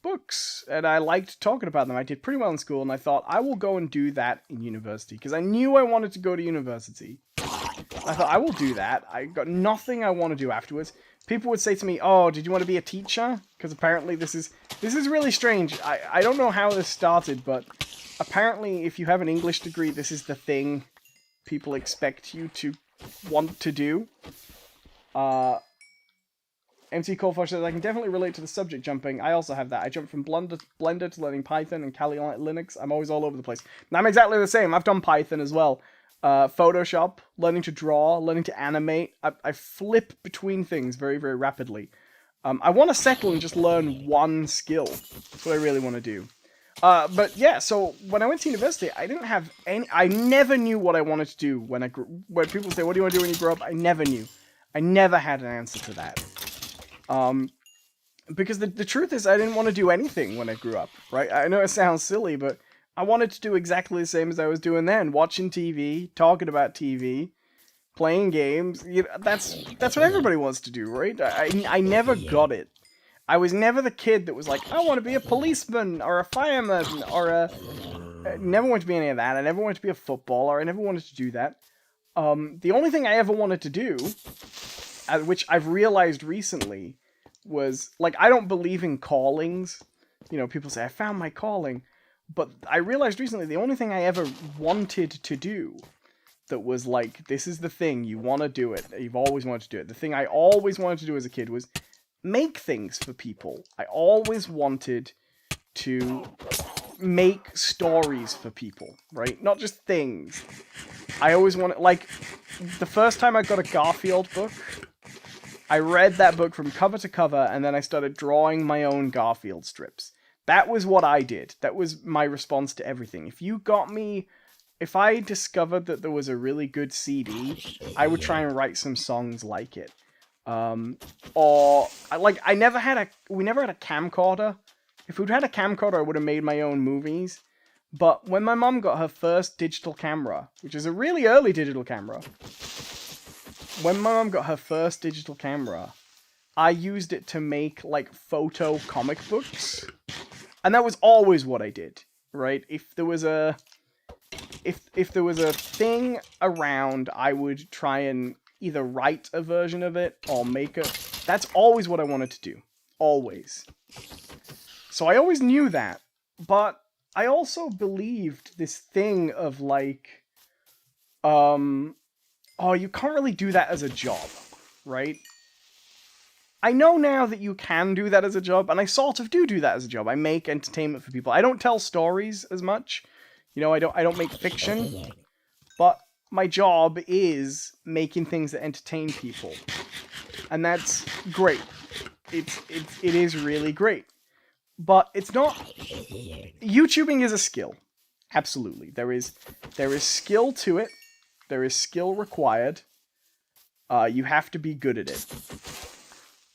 Speaker 1: books, and I liked talking about them. I did pretty well in school, and I thought, I will go and do that in university, because I knew I wanted to go to university. I thought, I will do that. I got nothing I want to do afterwards. People would say to me, oh, did you want to be a teacher? Because apparently this is really strange. I don't know how this started, but apparently if you have an English degree, this is the thing people expect you to want to do. MC Coldflush says, I can definitely relate to the subject jumping. I also have that. I jumped from Blender to learning Python and Kali Linux. I'm always all over the place. And I'm exactly the same. I've done Python as well. Photoshop, learning to draw, learning to animate. I flip between things very, very rapidly. I want to settle and just learn one skill. That's what I really want to do. But yeah, so when I went to university, I didn't have any... I never knew what I wanted to do when people say, what do you want to do when you grow up? I never knew. I never had an answer to that. Because the truth is, I didn't want to do anything when I grew up, right? I know it sounds silly, but I wanted to do exactly the same as I was doing then. Watching TV, talking about TV, playing games. You know, that's what everybody wants to do, right? I never got it. I was never the kid that was like, I want to be a policeman, or a fireman, or a... I never wanted to be any of that. I never wanted to be a footballer. I never wanted to do that. The only thing I ever wanted to do, which I've realized recently, was, like, I don't believe in callings. You know, people say, I found my calling. But I realized recently the only thing I ever wanted to do that was like, this is the thing, you want to do it, you've always wanted to do it. The thing I always wanted to do as a kid was make things for people. I always wanted to make stories for people, right? Not just things. I always wanted, like, the first time I got a Garfield book, I read that book from cover to cover, and then I started drawing my own Garfield strips. That was what I did. That was my response to everything. If I discovered that there was a really good CD, I would try and write some songs like it. We never had a camcorder. If we'd had a camcorder, I would have made my own movies. But when my mum got her first digital camera, which is a really early digital camera, when my mum got her first digital camera, I used it to make, like, photo comic books. And that was always what I did, right? If there was a thing around, I would try and either write a version of it or make it. That's always what I wanted to do. Always. So I always knew that. But I also believed this thing of, like, you can't really do that as a job, right? I know now that you can do that as a job, and I sort of do that as a job. I make entertainment for people. I don't tell stories as much. You know, I don't make fiction. But my job is making things that entertain people. And that's great. It is really great. But it's not... YouTubing is a skill. Absolutely. There is skill to it. There is skill required. You have to be good at it.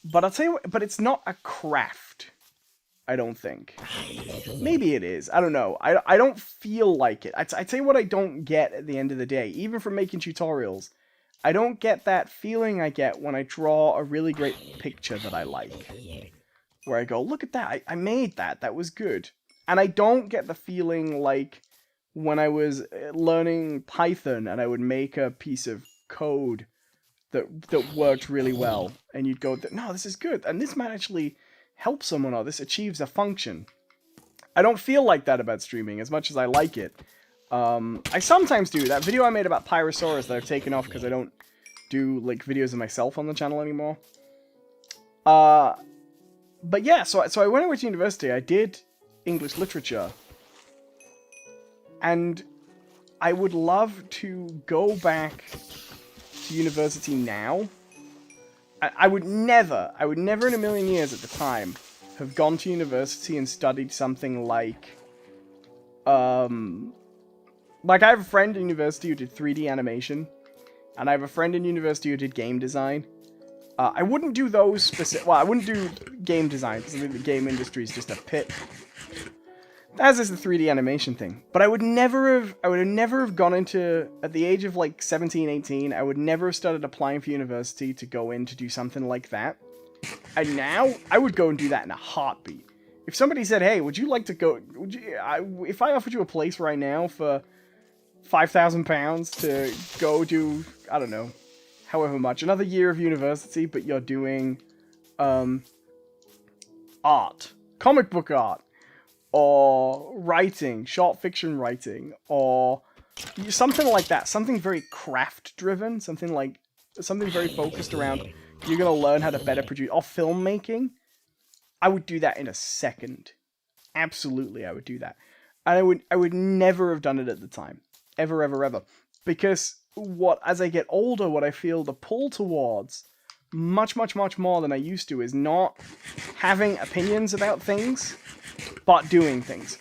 Speaker 1: But I'll tell you what, but it's not a craft, I don't think. Maybe it is. I don't know. I don't feel like it. I'd tell you what I don't get at the end of the day, even from making tutorials. I don't get that feeling I get when I draw a really great picture that I like. Where I go, look at that, I made that, that was good. And I don't get the feeling like when I was learning Python and I would make a piece of code that worked really well, and you'd go, no, this is good, and this might actually help someone, or this achieves a function. I don't feel like that about streaming, as much as I like it. I sometimes do. That video I made about Pyrosaurus that I've taken off because I don't do, like, videos of myself on the channel anymore. But yeah, so I went away to university, I did English literature, and I would love to go back to university now. I would never in a million years at the time have gone to university and studied something like I have a friend in university who did 3D animation, and I have a friend in university who did game design. I wouldn't do those specific. Well, I wouldn't do game design because I think the game industry is just a pit. As is the 3D animation thing. But I would have never have gone into, at the age of like 17, 18, I would never have started applying for university to go in to do something like that. And now, I would go and do that in a heartbeat. If somebody said, hey, would you like to go, if I offered you a place right now for £5,000 to go do, I don't know, however much, another year of university, but you're doing, art, comic book art, or writing, short fiction writing, or something like that. Something very craft-driven, something very focused around, you're going to learn how to better produce, or filmmaking. I would do that in a second. Absolutely, I would do that. And I would never have done it at the time. Ever, ever, ever. Because as I get older, what I feel the pull towards, much, much, much more than I used to, is not having opinions about things, but doing things.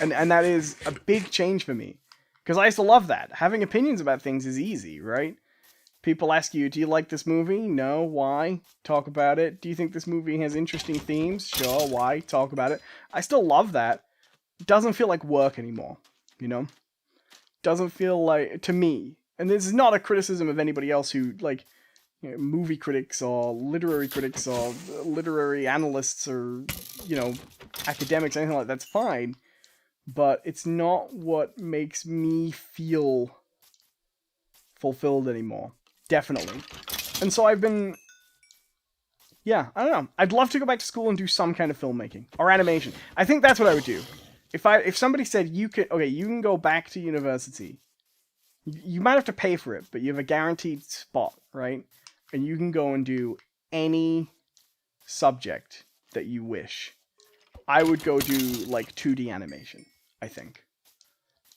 Speaker 1: And that is a big change for me. Because I used to love that. Having opinions about things is easy, right? People ask you, do you like this movie? No. Why? Talk about it. Do you think this movie has interesting themes? Sure. Why? Talk about it. I still love that. It doesn't feel like work anymore, you know? Doesn't feel like, to me, and this is not a criticism of anybody else who, like, you know, movie critics or literary analysts or, you know, academics, anything like that, that's fine. But it's not what makes me feel fulfilled anymore. Definitely. And so I've been... Yeah, I don't know. I'd love to go back to school and do some kind of filmmaking. Or animation. I think that's what I would do. If somebody said, you can go back to university. You might have to pay for it, but you have a guaranteed spot, right? And you can go and do any subject that you wish. I would go do, like, 2D animation, I think.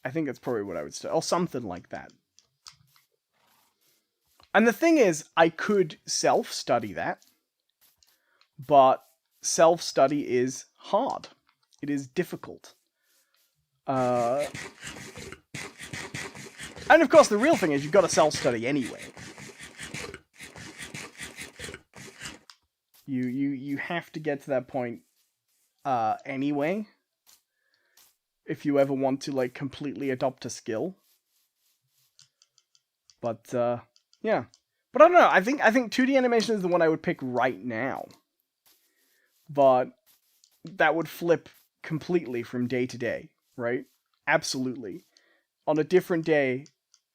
Speaker 1: I think that's probably what I would study. Or something like that. And the thing is, I could self-study that. But self-study is hard. It is difficult. And of course, the real thing is you've got to self-study anyway. You have to get to that point anyway. If you ever want to, like, completely adopt a skill. But, yeah. But I don't know, I think 2D animation is the one I would pick right now. But that would flip completely from day to day, right? Absolutely. On a different day,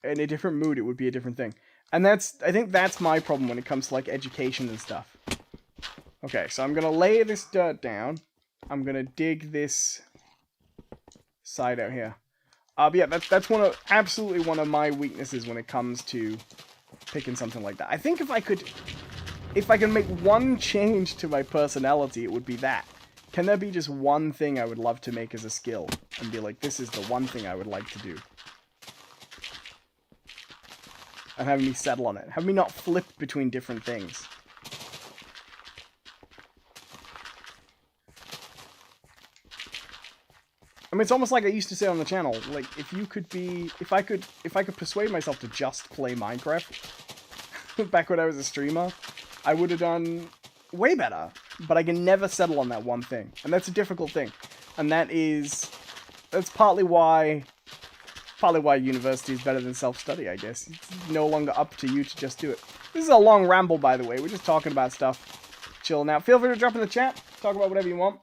Speaker 1: in a different mood, it would be a different thing. And I think that's my problem when it comes to, like, education and stuff. Okay, so I'm gonna lay this dirt down. I'm gonna dig this side out here. But yeah, that's absolutely one of my weaknesses when it comes to picking something like that. I think if I could make one change to my personality, it would be that. Can there be just one thing I would love to make as a skill? And be like, this is the one thing I would like to do. And have me settle on it. Have me not flip between different things. I mean, it's almost like I used to say on the channel, like, if I could persuade myself to just play Minecraft, back when I was a streamer, I would have done way better. But I can never settle on that one thing. And that's a difficult thing. And that's partly why university is better than self-study, I guess. It's no longer up to you to just do it. This is a long ramble, by the way. We're just talking about stuff. Chill now. Feel free to drop in the chat. Talk about whatever you want.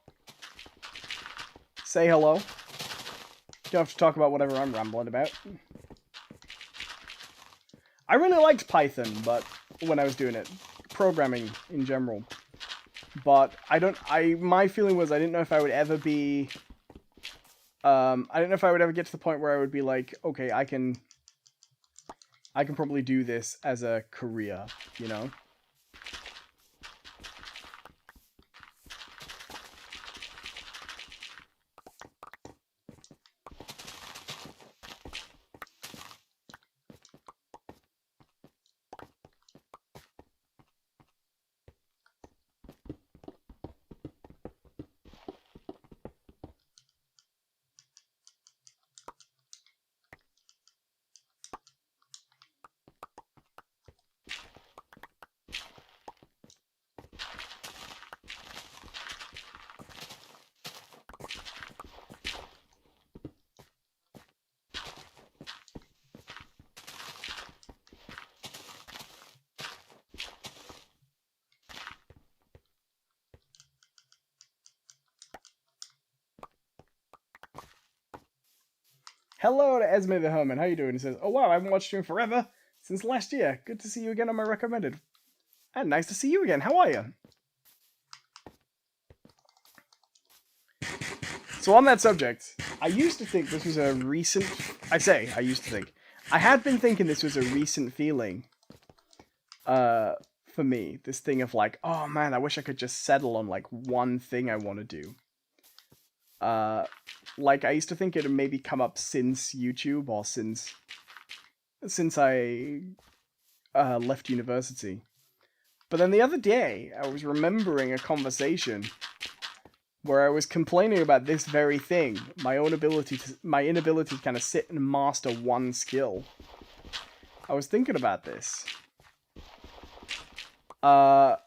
Speaker 1: Say hello. You don't have to talk about whatever I'm rambling about. I really liked Python, but when I was doing it. Programming in general. But my feeling was I didn't know if I would ever be... I didn't know if I would ever get to the point where I would be like, okay, I can probably do this as a career, you know? Hello to Esme the Herman. How you doing? He says, oh wow, I haven't watched you in forever. Since last year. Good to see you again on my recommended. And nice to see you again. How are you? So on that subject, I used to think this was a recent... I used to think. I had been thinking this was a recent feeling. For me. This thing of like, oh man, I wish I could just settle on like one thing I want to do. Like, I used to think it had maybe come up since YouTube, or since I left university. But then the other day, I was remembering a conversation where I was complaining about this very thing, my inability to kind of sit and master one skill. I was thinking about this, And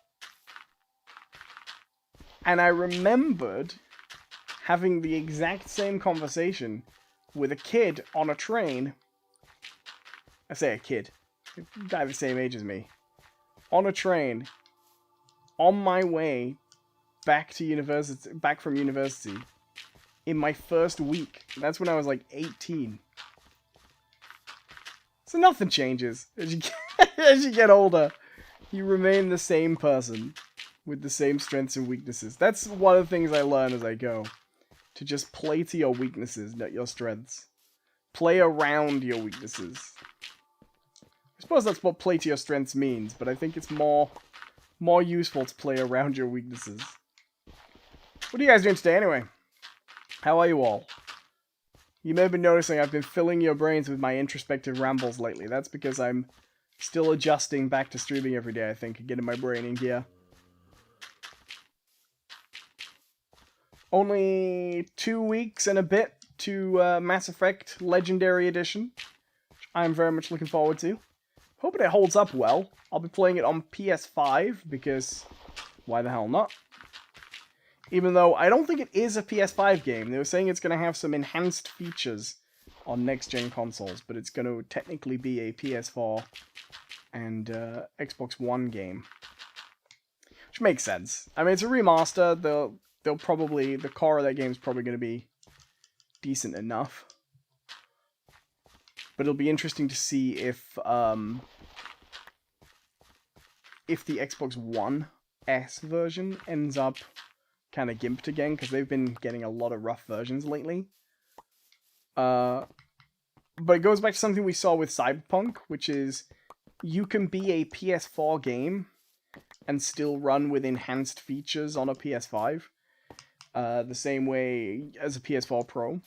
Speaker 1: I remembered having the exact same conversation with a kid on a train. I say a kid. A guy the same age as me. On a train. On my way back to university, back from university. In my first week. That's when I was like 18. So nothing changes as you get older. You remain the same person with the same strengths and weaknesses. That's one of the things I learn as I go. To just play to your weaknesses, not your strengths. Play around your weaknesses. I suppose that's what play to your strengths means, but I think it's more useful to play around your weaknesses. What are you guys doing today anyway? How are you all? You may have been noticing I've been filling your brains with my introspective rambles lately. That's because I'm still adjusting back to streaming every day, I think, and getting my brain in gear. Only 2 weeks and a bit to Mass Effect Legendary Edition, which I'm very much looking forward to. Hoping it holds up well. I'll be playing it on PS5, because why the hell not? Even though I don't think it is a PS5 game. They were saying it's going to have some enhanced features on next-gen consoles, but it's going to technically be a PS4 and Xbox One game. Which makes sense. I mean, it's a remaster. They'll probably, the core of that game is probably going to be decent enough. But it'll be interesting to see if the Xbox One S version ends up kind of gimped again, because they've been getting a lot of rough versions lately. But it goes back to something we saw with Cyberpunk, which is you can be a PS4 game and still run with enhanced features on a PS5. The same way as a PS4 Pro.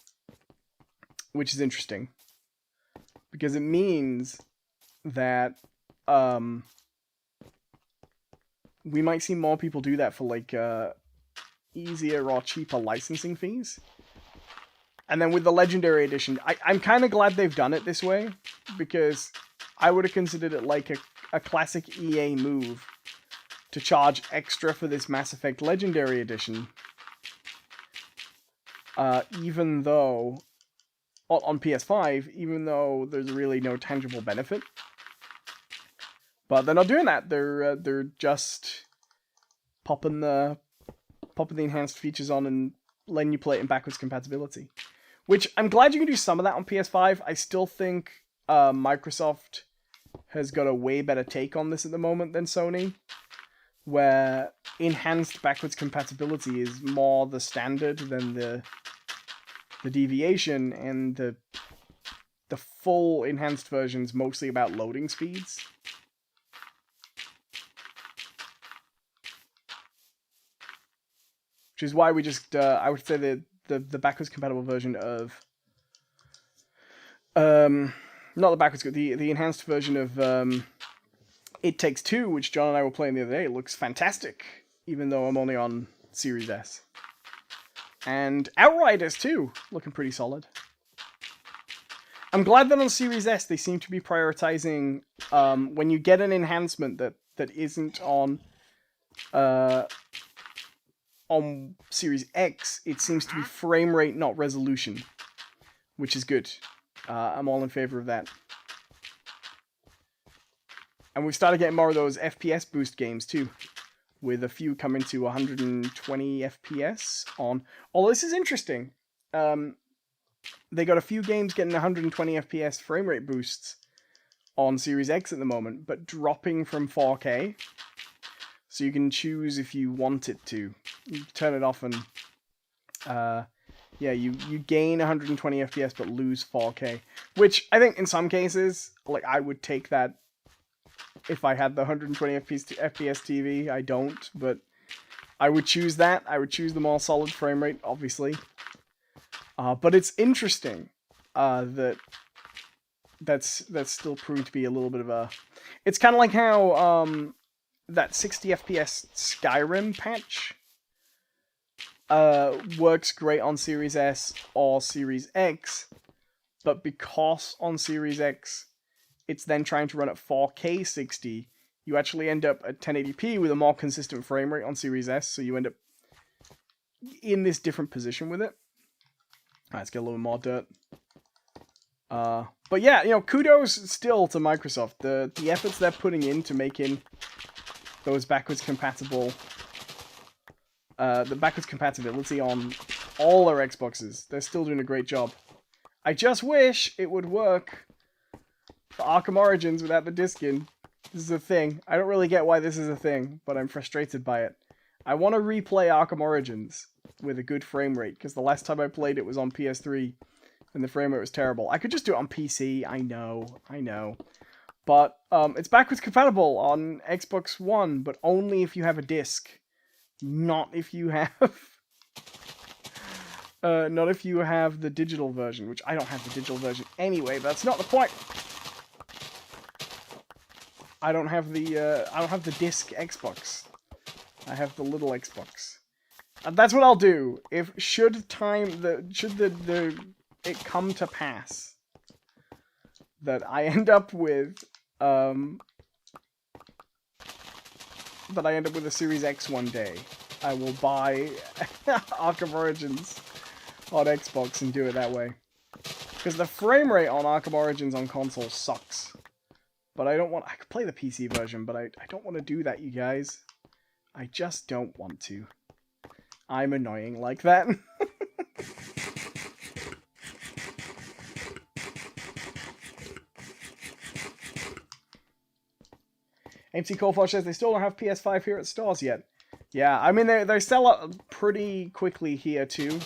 Speaker 1: Which is interesting. Because it means that we might see more people do that for like easier or cheaper licensing fees. And then with the Legendary Edition, I'm kind of glad they've done it this way, because I would have considered it like a classic EA move to charge extra for this Mass Effect Legendary Edition. Even though, on PS5, even though there's really no tangible benefit. But they're not doing that. They're just popping the enhanced features on and letting you play it in backwards compatibility. Which, I'm glad you can do some of that on PS5. I still think Microsoft has got a way better take on this at the moment than Sony, where enhanced backwards compatibility is more the standard than the deviation, and the full enhanced version's mostly about loading speeds. Which is why we just, I would say the backwards compatible version of, not the backwards, the enhanced version of It Takes Two, which John and I were playing the other day, looks fantastic, even though I'm only on Series S. And Outriders too, looking pretty solid. I'm glad that on Series S they seem to be prioritizing, when you get an enhancement that isn't on Series X, it seems to be frame rate, not resolution, which is good. I'm all in favor of that. And we've started getting more of those FPS boost games too, with a few coming to 120 FPS on... Although this is interesting. They got a few games getting 120 FPS frame rate boosts on Series X at the moment, but dropping from 4K. So you can choose if you want it to. You turn it off and... yeah, you gain 120 FPS but lose 4K. Which, I think in some cases, like, I would take that if I had the 120 FPS TV. I don't, but I would choose that. I would choose the more solid frame rate, obviously. But it's interesting that's still proved to be a little bit of a... It's kind of like how that 60 FPS Skyrim patch works great on Series S or Series X, but because on Series X it's then trying to run at 4K 60, you actually end up at 1080p with a more consistent frame rate on Series S, so you end up in this different position with it. Alright, let's get a little more dirt. But yeah, you know, kudos still to Microsoft. The efforts they're putting into making those backwards compatible, the backwards compatibility on all their Xboxes. They're still doing a great job. I just wish it would work for Arkham Origins without the disc in. This is a thing. I don't really get why this is a thing, but I'm frustrated by it. I want to replay Arkham Origins with a good frame rate, because the last time I played it was on PS3, and the frame rate was terrible. I could just do it on PC, I know. But it's backwards compatible on Xbox One, but only if you have a disc. Not if you have... not if you have the digital version, which I don't have the digital version anyway, but that's not the point. I don't have the disc Xbox. I have the little Xbox. And that's what I'll do. Should it come to pass that I end up with a Series X one day, I will buy Arkham Origins on Xbox and do it that way. Because the frame rate on Arkham Origins on console sucks. But I could play the PC version, but I don't want to do that, you guys. I just don't want to. I'm annoying like that. MC Coleforge says they still don't have PS5 here at stores yet. Yeah, I mean, they sell out pretty quickly here, too.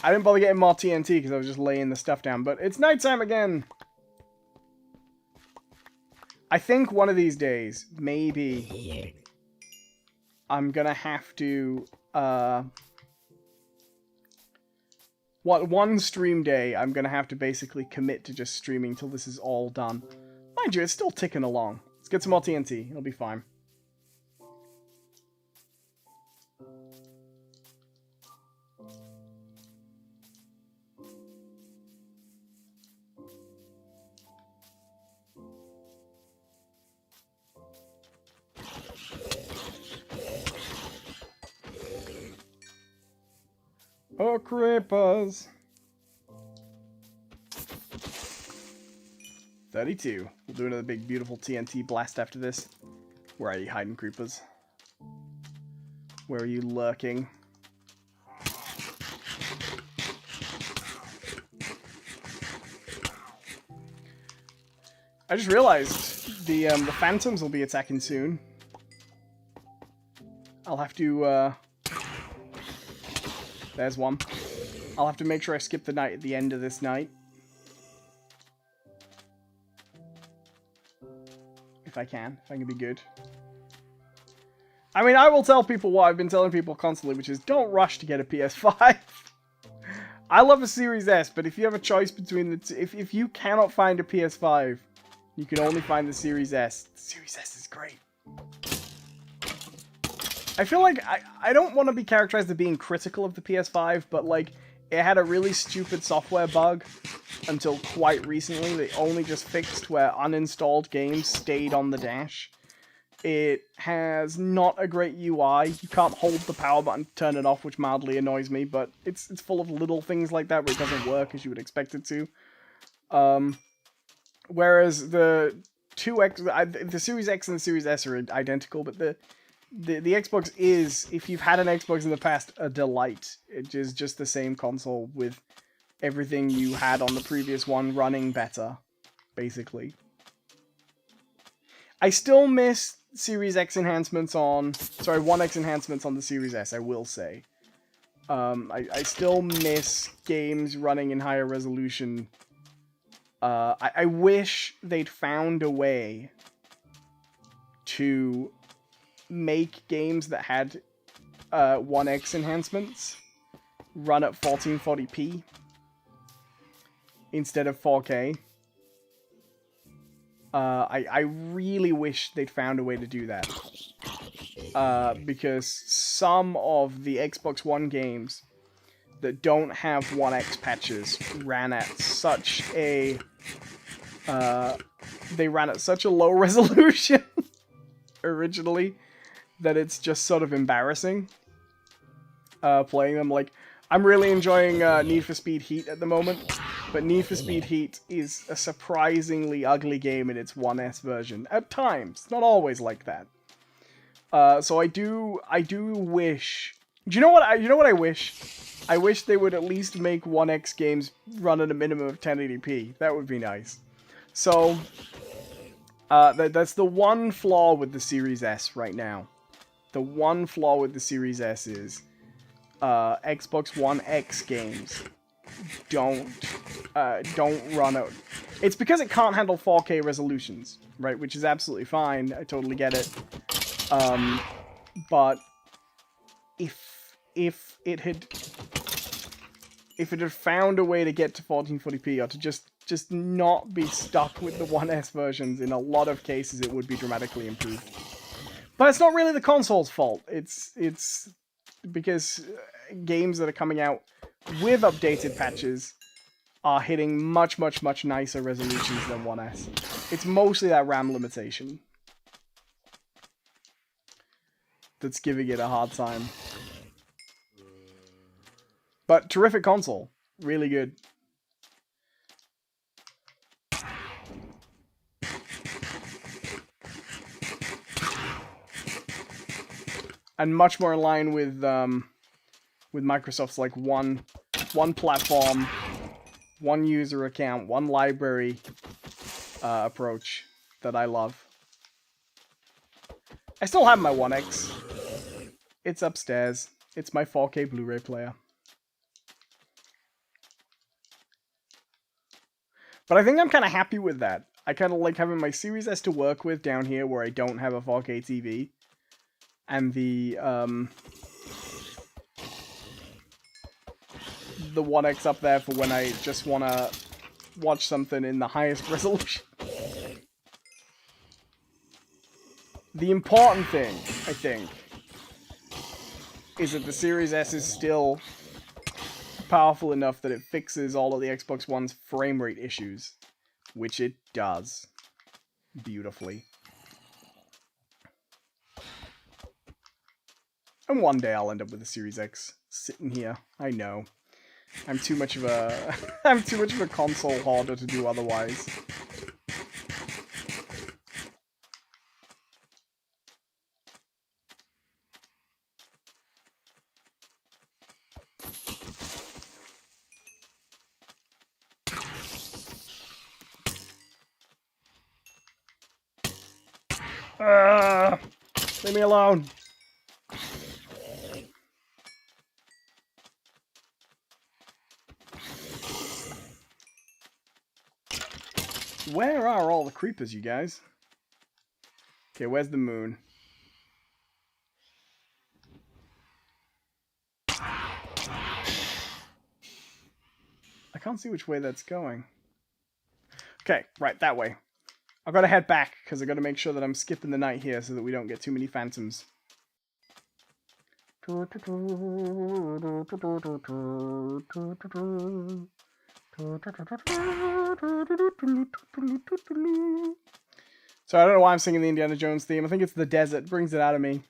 Speaker 1: I didn't bother getting more TNT because I was just laying the stuff down, but it's nighttime again. I think one of these days, maybe, I'm gonna have to, one stream day, I'm gonna have to basically commit to just streaming till this is all done. Mind you, it's still ticking along. Let's get some more TNT. It'll be fine. Oh, creepers. 32. We'll do another big, beautiful TNT blast after this. Where are you hiding, creepers? Where are you lurking? I just realized the phantoms will be attacking soon. I'll have to, there's one. I'll have to make sure I skip the night at the end of this night. If I can be good. I mean, I will tell people what I've been telling people constantly, which is don't rush to get a PS5. I love a Series S, but if you have a choice between the two, if you cannot find a PS5, you can only find the Series S. The Series S is great. I feel like I don't want to be characterized as being critical of the PS5, but like it had a really stupid software bug until quite recently. They only just fixed where uninstalled games stayed on the dash. It has not a great UI. You can't hold the power button to turn it off, which mildly annoys me, but it's full of little things like that where it doesn't work as you would expect it to. Whereas the the Series X and the Series S are identical, but the Xbox is, if you've had an Xbox in the past, a delight. It is just the same console with everything you had on the previous one running better, basically. I still miss Series X enhancements on... Sorry, One X enhancements on the Series S, I will say. I still miss games running in higher resolution. I wish they'd found a way to make games that had 1x enhancements run at 1440p instead of 4K. I really wish they'd found a way to do that. Because some of the Xbox One games that don't have 1x patches ran at such a they ran at such a low resolution originally that it's just sort of embarrassing playing them. Like, I'm really enjoying Need for Speed Heat at the moment, but Need for Speed Heat is a surprisingly ugly game in its 1S version. At times, not always like that. So I do wish. Do you know what I wish? I wish they would at least make 1X games run at a minimum of 1080p. That would be nice. So that's the one flaw with the Series S right now. The one flaw with the Series S is Xbox One X games don't run out. It's because it can't handle 4K resolutions, right? Which is absolutely fine. I totally get it. But if it had found a way to get to 1440p or to just not be stuck with the 1S versions, in a lot of cases it would be dramatically improved. But it's not really the console's fault. It's because games that are coming out with updated patches are hitting much nicer resolutions than 1S. It's mostly that RAM limitation that's giving it a hard time. But terrific console. Really good. And much more in line with Microsoft's like one platform, one user account, one library approach that I love. I still have my 1X. It's upstairs. It's my 4K Blu-ray player. But I think I'm kind of happy with that. I kind of like having my Series S to work with down here where I don't have a 4K TV. And the 1X up there for when I just want to watch something in the highest resolution. The important thing, I think, is that the Series S is still powerful enough that it fixes all of the Xbox One's frame rate issues, which it does beautifully. And one day I'll end up with a Series X sitting here. I know. I'm too much of a I'm too much of a console hoarder to do otherwise. Leave me alone. Where are all the creepers, you guys? Okay, where's the moon? I can't see which way that's going. Okay, right, that way. I've got to head back, because I've got to make sure that I'm skipping the night here so that we don't get too many phantoms. So I don't know why I'm singing the Indiana Jones theme. I think it's the desert. It brings it out of me.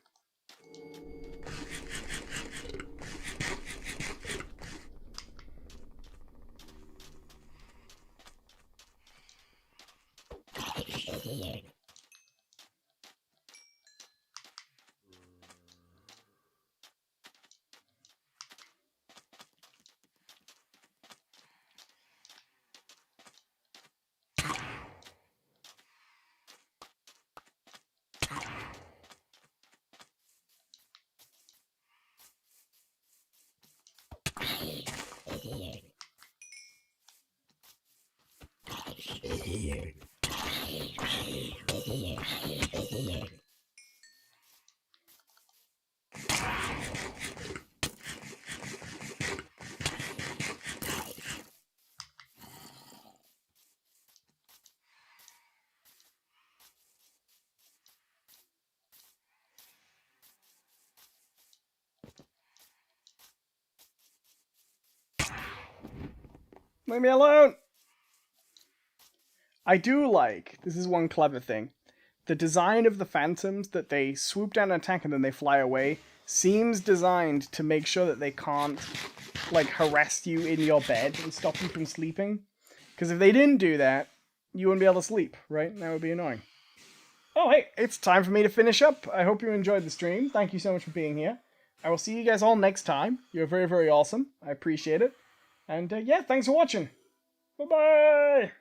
Speaker 1: Leave me alone! I do like, this is one clever thing, the design of the phantoms, that they swoop down and attack and then they fly away, seems designed to make sure that they can't, like, harass you in your bed and stop you from sleeping. Because if they didn't do that, you wouldn't be able to sleep, right? That would be annoying. Oh, hey, it's time for me to finish up. I hope you enjoyed the stream. Thank you so much for being here. I will see you guys all next time. You're very, very awesome. I appreciate it. And yeah, thanks for watching. Bye-bye!